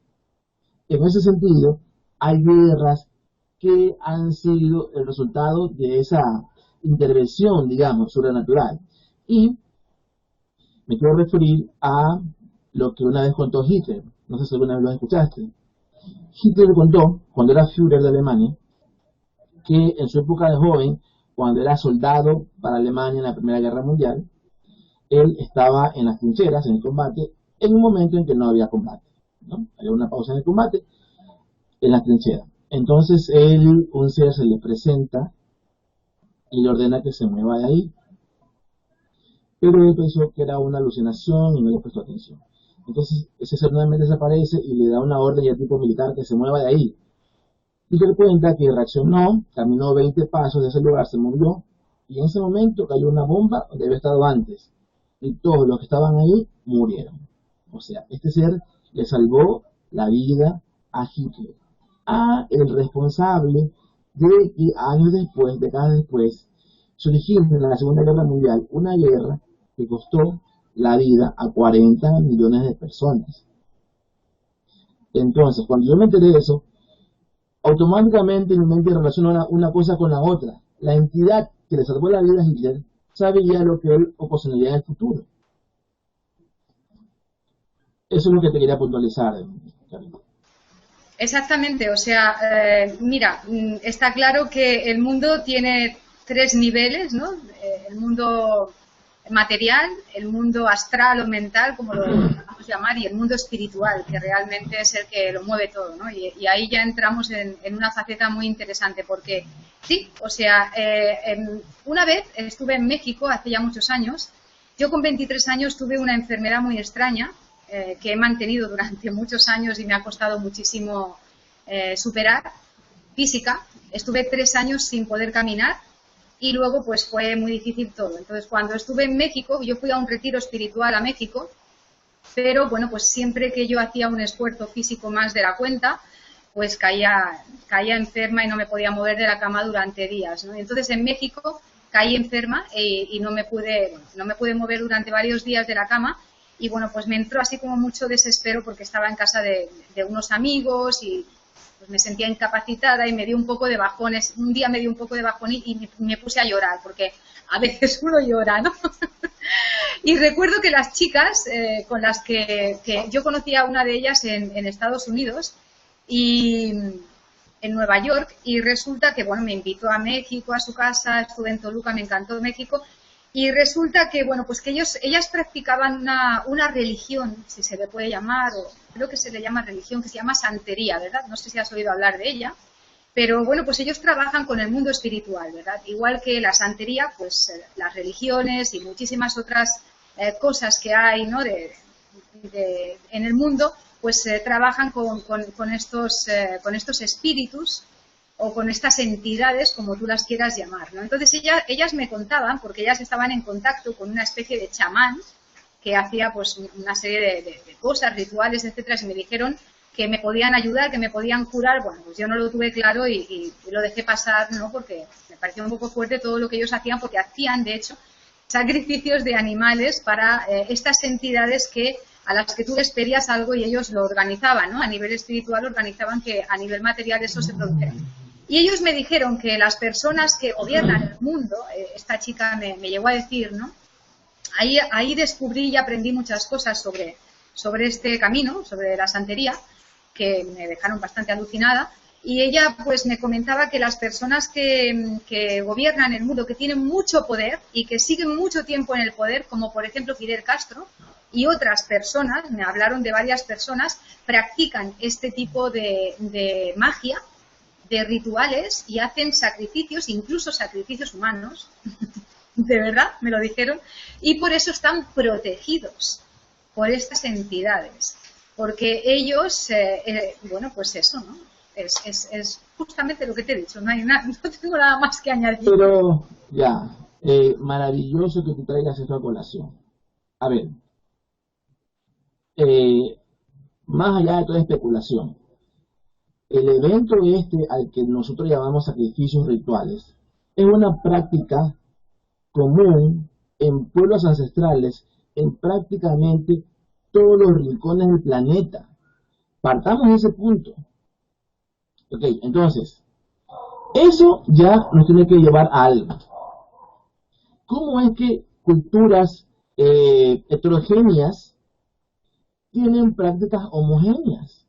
En ese sentido, hay guerras que han sido el resultado de esa intervención, digamos, sobrenatural. Y me quiero referir a lo que una vez contó Hitler. No sé si alguna vez lo escuchaste. Hitler contó, cuando era Führer de Alemania, que en su época de joven, cuando era soldado para Alemania en la Primera Guerra Mundial, él estaba en las trincheras, en el combate, en un momento en que no había combate, ¿no? Había una pausa en el combate, en la trinchera. Entonces un ser se le presenta y le ordena que se mueva de ahí. Pero él pensó que era una alucinación y no le prestó atención. Entonces ese ser nuevamente desaparece y le da una orden al tipo militar que se mueva de ahí. Y se le cuenta que reaccionó, caminó 20 pasos de ese lugar, se movió, y en ese momento cayó una bomba donde había estado antes. Y todos los que estaban ahí murieron. O sea, este ser le salvó la vida a Hitler, el responsable de que años después, décadas después, surgió en la Segunda Guerra Mundial una guerra que costó la vida a 40 millones de personas. Entonces, cuando yo me enteré de eso, automáticamente mi mente relaciona una cosa con la otra. La entidad que le salvó la vida a Hitler sabía lo que él ocasionaría en el futuro. Eso es lo que te quería puntualizar, Carlos. Exactamente, o sea, mira, está claro que el mundo tiene 3 niveles, ¿no? El mundo material, el mundo astral o mental, como lo llamamos llamar, y el mundo espiritual, que realmente es el que lo mueve todo, ¿no? Y ahí ya entramos en una faceta muy interesante, porque sí, o sea, una vez estuve en México hace ya muchos años. Yo con 23 años tuve una enfermedad muy extraña que he mantenido durante muchos años y me ha costado muchísimo superar, física. Estuve 3 años sin poder caminar y luego pues fue muy difícil todo. Entonces cuando estuve en México, yo fui a un retiro espiritual a México, pero bueno, pues siempre que yo hacía un esfuerzo físico más de la cuenta, pues caía enferma y no me podía mover de la cama durante días, ¿no? Entonces en México caí enferma y no me pude mover durante varios días de la cama, y bueno, pues me entró así como mucho desespero porque estaba en casa de unos amigos y pues me sentía incapacitada y me dio un poco de bajones. Un día me dio un poco de bajón y me puse a llorar, porque a veces uno llora, ¿no? Y recuerdo que las chicas con las que yo conocía a una de ellas en Estados Unidos y en Nueva York, y resulta que, bueno, me invitó a México, a su casa, estuve en Toluca, me encantó México, y resulta que, bueno, pues que ellas practicaban una religión, si se le puede llamar, o creo que se le llama religión, que se llama santería, ¿verdad? No sé si has oído hablar de ella, pero bueno, pues ellos trabajan con el mundo espiritual, ¿verdad? Igual que la santería, pues las religiones y muchísimas otras cosas que hay, ¿no?, en el mundo, pues trabajan con estos espíritus o con estas entidades, como tú las quieras llamar, ¿no? Entonces ellas me contaban, porque ellas estaban en contacto con una especie de chamán que hacía pues una serie de cosas, rituales, etcétera, y me dijeron que me podían ayudar, que me podían curar. Bueno, pues yo no lo tuve claro y lo dejé pasar, ¿no?, porque me pareció un poco fuerte todo lo que ellos hacían, porque hacían, de hecho, sacrificios de animales para estas entidades a las que tú les pedías algo y ellos lo organizaban, ¿no? A nivel espiritual organizaban que a nivel material eso se produjera. Y ellos me dijeron que las personas que gobiernan el mundo, esta chica me llegó a decir, ¿no? Ahí descubrí y aprendí muchas cosas sobre este camino, sobre la santería, que me dejaron bastante alucinada. Y ella pues me comentaba que las personas que gobiernan el mundo, que tienen mucho poder y que siguen mucho tiempo en el poder, como por ejemplo Fidel Castro y otras personas, me hablaron de varias personas, practican este tipo de magia, de rituales, y hacen sacrificios, incluso sacrificios humanos, de verdad, me lo dijeron, y por eso están protegidos por estas entidades, porque ellos, bueno, pues eso, ¿no? Es justamente lo que te he dicho, no tengo nada más que añadir. Pero, ya, maravilloso que tú traigas esto a colación. A ver, más allá de toda especulación, el evento al que nosotros llamamos sacrificios rituales es una práctica común en pueblos ancestrales en prácticamente todos los rincones del planeta. Partamos de ese punto. Ok, entonces, eso ya nos tiene que llevar a algo. ¿Cómo es que culturas heterogéneas tienen prácticas homogéneas?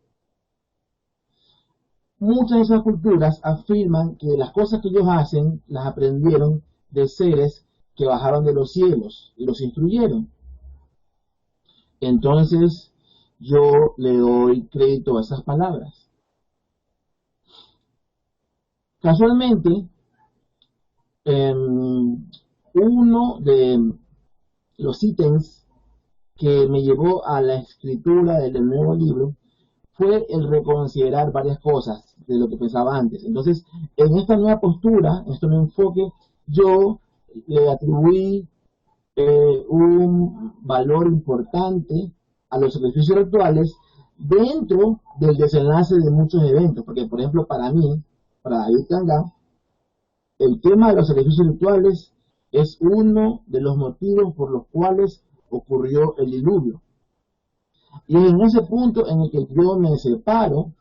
Muchas de esas culturas afirman que las cosas que ellos hacen las aprendieron de seres que bajaron de los cielos y los instruyeron. Entonces, yo le doy crédito a esas palabras. Casualmente, uno de los ítems que me llevó a la escritura del nuevo libro fue el reconsiderar varias cosas de lo que pensaba antes. Entonces, en esta nueva postura, en este nuevo enfoque, yo le atribuí un valor importante a los sacrificios rituales dentro del desenlace de muchos eventos, porque por ejemplo para mí, para David Kanga, el tema de los sacrificios rituales es uno de los motivos por los cuales ocurrió el diluvio. Y es en ese punto en el que yo me separo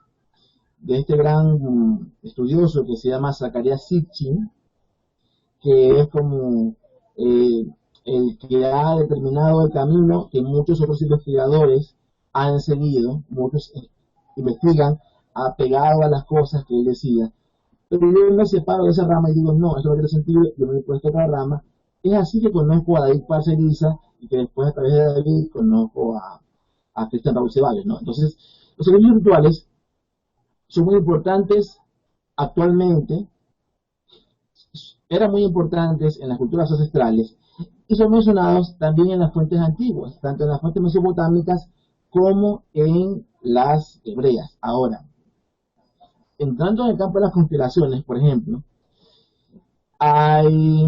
de este gran estudioso que se llama Zecharia Sitchin, que es como el que ha determinado el camino que muchos otros investigadores han seguido. Muchos investigan apegado a las cosas que él decía, pero yo me separo de esa rama y digo, no, eso no tiene sentido, yo me he puesto otra rama. Es así que conozco a David Parceriza, y que después a través de David conozco a a Cristian Raúl Ceballos, ¿no? Entonces, los sacrificios rituales son muy importantes actualmente, eran muy importantes en las culturas ancestrales y son mencionados también en las fuentes antiguas, tanto en las fuentes mesopotámicas como en las hebreas. Ahora, entrando en el campo de las constelaciones, por ejemplo, hay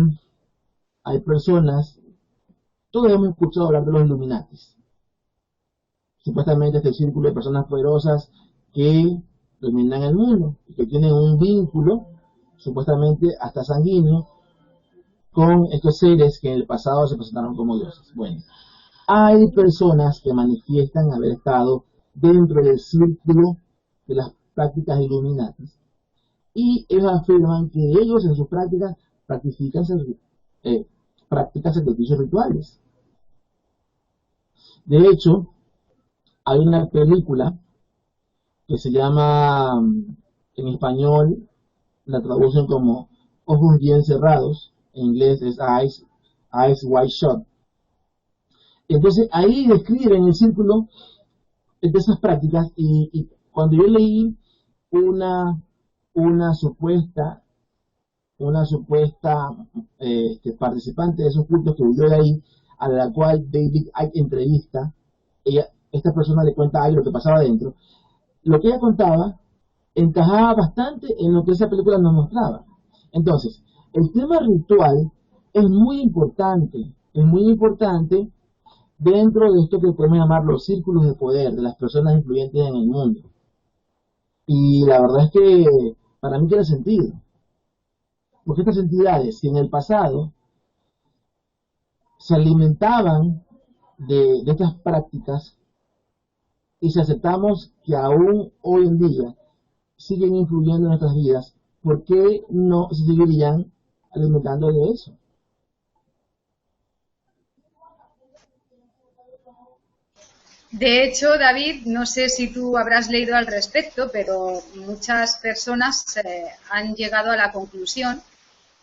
personas, todos hemos escuchado hablar de los Illuminatis. Supuestamente este círculo de personas poderosas que dominan el mundo y que tienen un vínculo, supuestamente hasta sanguíneo, con estos seres que en el pasado se presentaron como dioses. Bueno, hay personas que manifiestan haber estado dentro del círculo de las prácticas Illuminatis y ellos afirman que ellos en sus prácticas practican sacrificios rituales. De hecho, hay una película que se llama, en español, la traducen como Ojos Bien Cerrados, en inglés es Eyes Wide Shut. Entonces ahí describen el círculo de esas prácticas y cuando yo leí una supuesta participante de esos cultos que huyó de ahí, a la cual David Icke entrevista, esta persona le cuenta algo lo que pasaba adentro. Lo que ella contaba encajaba bastante en lo que esa película nos mostraba. Entonces, el tema ritual es muy importante dentro de esto que podemos llamar los círculos de poder de las personas influyentes en el mundo. Y la verdad es que para mí tiene sentido. Porque estas entidades, si en el pasado se alimentaban de estas prácticas, y si aceptamos que aún hoy en día siguen influyendo en nuestras vidas, ¿por qué no se seguirían alimentando de eso? De hecho, David, no sé si tú habrás leído al respecto, pero muchas personas han llegado a la conclusión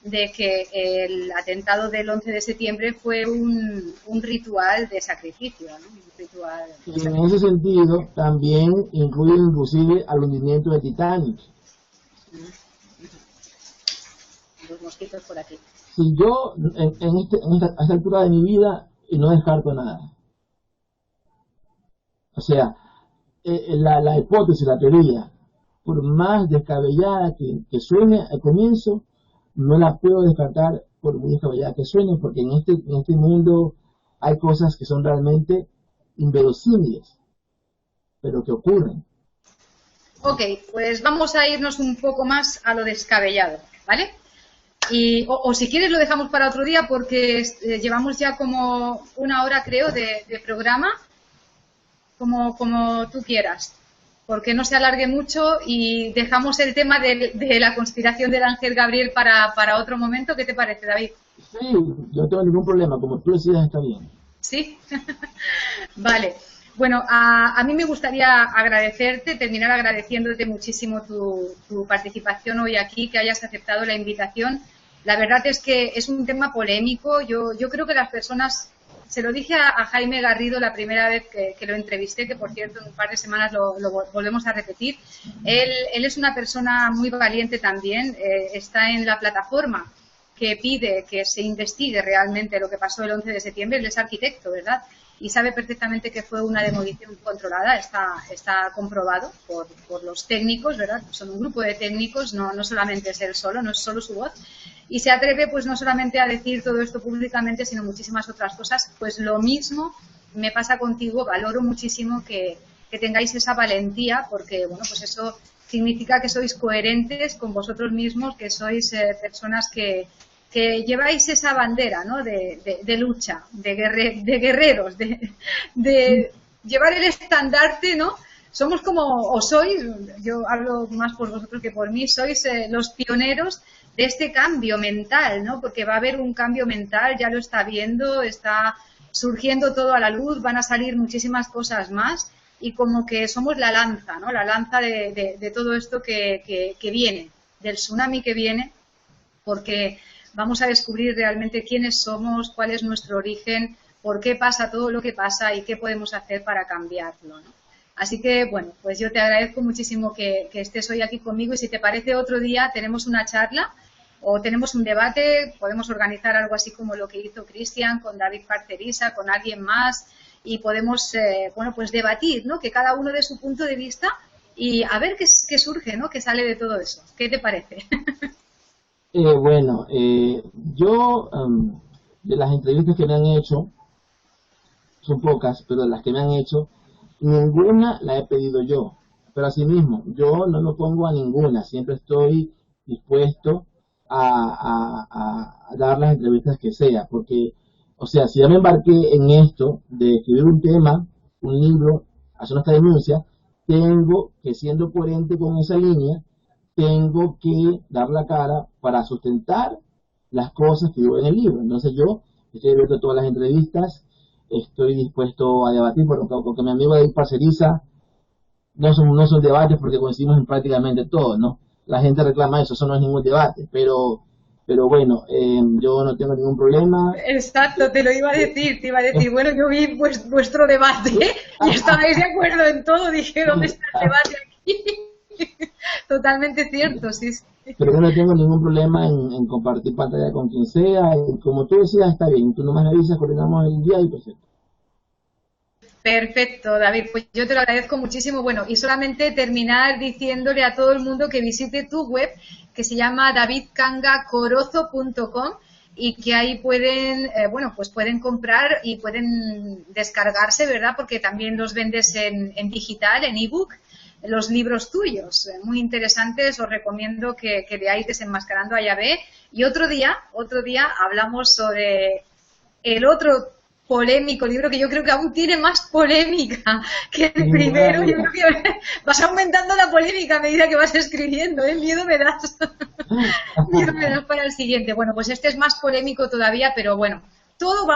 de que el atentado del 11 de septiembre fue un ritual de sacrificio, ¿no? Un ritual de sacrificio. Y en ese sentido también incluye inclusive al hundimiento de Titanic. Los mosquitos por aquí. Si yo a esta altura de mi vida no descarto nada. O sea, la hipótesis, la teoría, por más descabellada que suene al comienzo, no la puedo descartar por muy descabellada que suene, porque en este mundo hay cosas que son realmente inverosímiles, pero que ocurren. Ok, pues vamos a irnos un poco más a lo descabellado, ¿vale? O si quieres lo dejamos para otro día porque llevamos ya como 1 hora, creo, de programa, como tú quieras, porque no se alargue mucho y dejamos el tema de la conspiración del ángel Gabriel para otro momento. ¿Qué te parece, David? Sí, yo no tengo ningún problema, como tú decidas está bien. ¿Sí? Vale. Bueno, a mí me gustaría terminar agradeciéndote muchísimo tu participación hoy aquí, que hayas aceptado la invitación. La verdad es que es un tema polémico. Yo creo que las personas, se lo dije a Jaime Garrido la primera vez que lo entrevisté, que por cierto en un par de semanas lo volvemos a repetir. Él es una persona muy valiente también, está en la plataforma que pide que se investigue realmente lo que pasó el 11 de septiembre. Él es arquitecto, ¿verdad? Y sabe perfectamente que fue una demolición controlada, está comprobado por los técnicos, ¿verdad? Son un grupo de técnicos, no solamente es él solo, no es solo su voz. Y se atreve pues no solamente a decir todo esto públicamente, sino muchísimas otras cosas. Pues lo mismo me pasa contigo, valoro muchísimo que tengáis esa valentía, porque bueno, pues eso significa que sois coherentes con vosotros mismos, que sois personas que lleváis esa bandera, ¿no? de lucha, de guerreros, de llevar el estandarte, ¿no? Somos o sois, yo hablo más por vosotros que por mí, sois los pioneros de este cambio mental, ¿no? Porque va a haber un cambio mental, ya lo está viendo, está surgiendo todo a la luz, van a salir muchísimas cosas más y como que somos la lanza, ¿no? La lanza de todo esto que viene, del tsunami que viene, porque vamos a descubrir realmente quiénes somos, cuál es nuestro origen, por qué pasa todo lo que pasa y qué podemos hacer para cambiarlo, ¿no? Así que, bueno, pues yo te agradezco muchísimo que estés hoy aquí conmigo y si te parece otro día tenemos una charla o tenemos un debate, podemos organizar algo así como lo que hizo Cristian con David Parcerisa, con alguien más y podemos, bueno, pues debatir, ¿no? Que cada uno dé su punto de vista y a ver qué surge, ¿no? ¿Qué sale de todo eso? ¿Qué te parece? Bueno, yo de las entrevistas que me han hecho, son pocas, pero de las que me han hecho, ninguna la he pedido yo. Pero asimismo, yo no me pongo a ninguna, siempre estoy dispuesto a dar las entrevistas que sea, porque, o sea, si ya me embarqué en esto de escribir un tema, un libro, hacer esta denuncia, tengo que, siendo coherente con esa línea, tengo que dar la cara para sustentar las cosas que digo en el libro. Entonces yo estoy abierto a todas las entrevistas, estoy dispuesto a debatir, porque mi amigo David Parceriza no son debates porque coincidimos en prácticamente todo, ¿no? La gente reclama eso no es ningún debate, pero bueno, yo no tengo ningún problema. Exacto, te lo iba a decir, te iba a decir, bueno, yo vi vuestro debate y estabais de acuerdo en todo, dije, ¿dónde está el debate aquí? Totalmente cierto, sí, sí. Pero yo no tengo ningún problema en compartir pantalla con quien sea, y como tú decías, está bien, tú nomás me avisas, coordinamos el día y perfecto. Perfecto, David, pues yo te lo agradezco muchísimo. Bueno, y solamente terminar diciéndole a todo el mundo que visite tu web, que se llama davidcangacorozo.com y que ahí pueden, bueno, pues pueden comprar y pueden descargarse, ¿verdad? Porque también los vendes en digital, en ebook, los libros tuyos, muy interesantes, os recomiendo que veáis Desenmascarando a Yahvé. Y otro día hablamos sobre el otro polémico libro que yo creo que aún tiene más polémica que el primero. Yo creo que vas aumentando la polémica a medida que vas escribiendo, ¿eh? Miedo me das. Miedo me das para el siguiente. Bueno, pues este es más polémico todavía, pero bueno, todos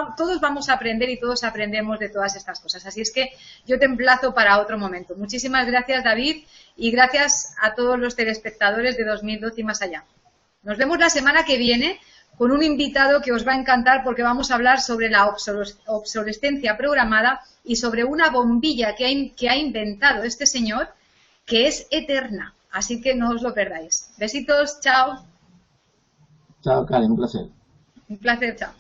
vamos a aprender y todos aprendemos de todas estas cosas. Así es que yo te emplazo para otro momento. Muchísimas gracias, David, y gracias a todos los telespectadores de 2012 y más allá. Nos vemos la semana que viene con un invitado que os va a encantar porque vamos a hablar sobre la obsolescencia programada y sobre una bombilla que ha inventado este señor que es eterna. Así que no os lo perdáis. Besitos, chao. Chao, Karen, un placer. Un placer, chao.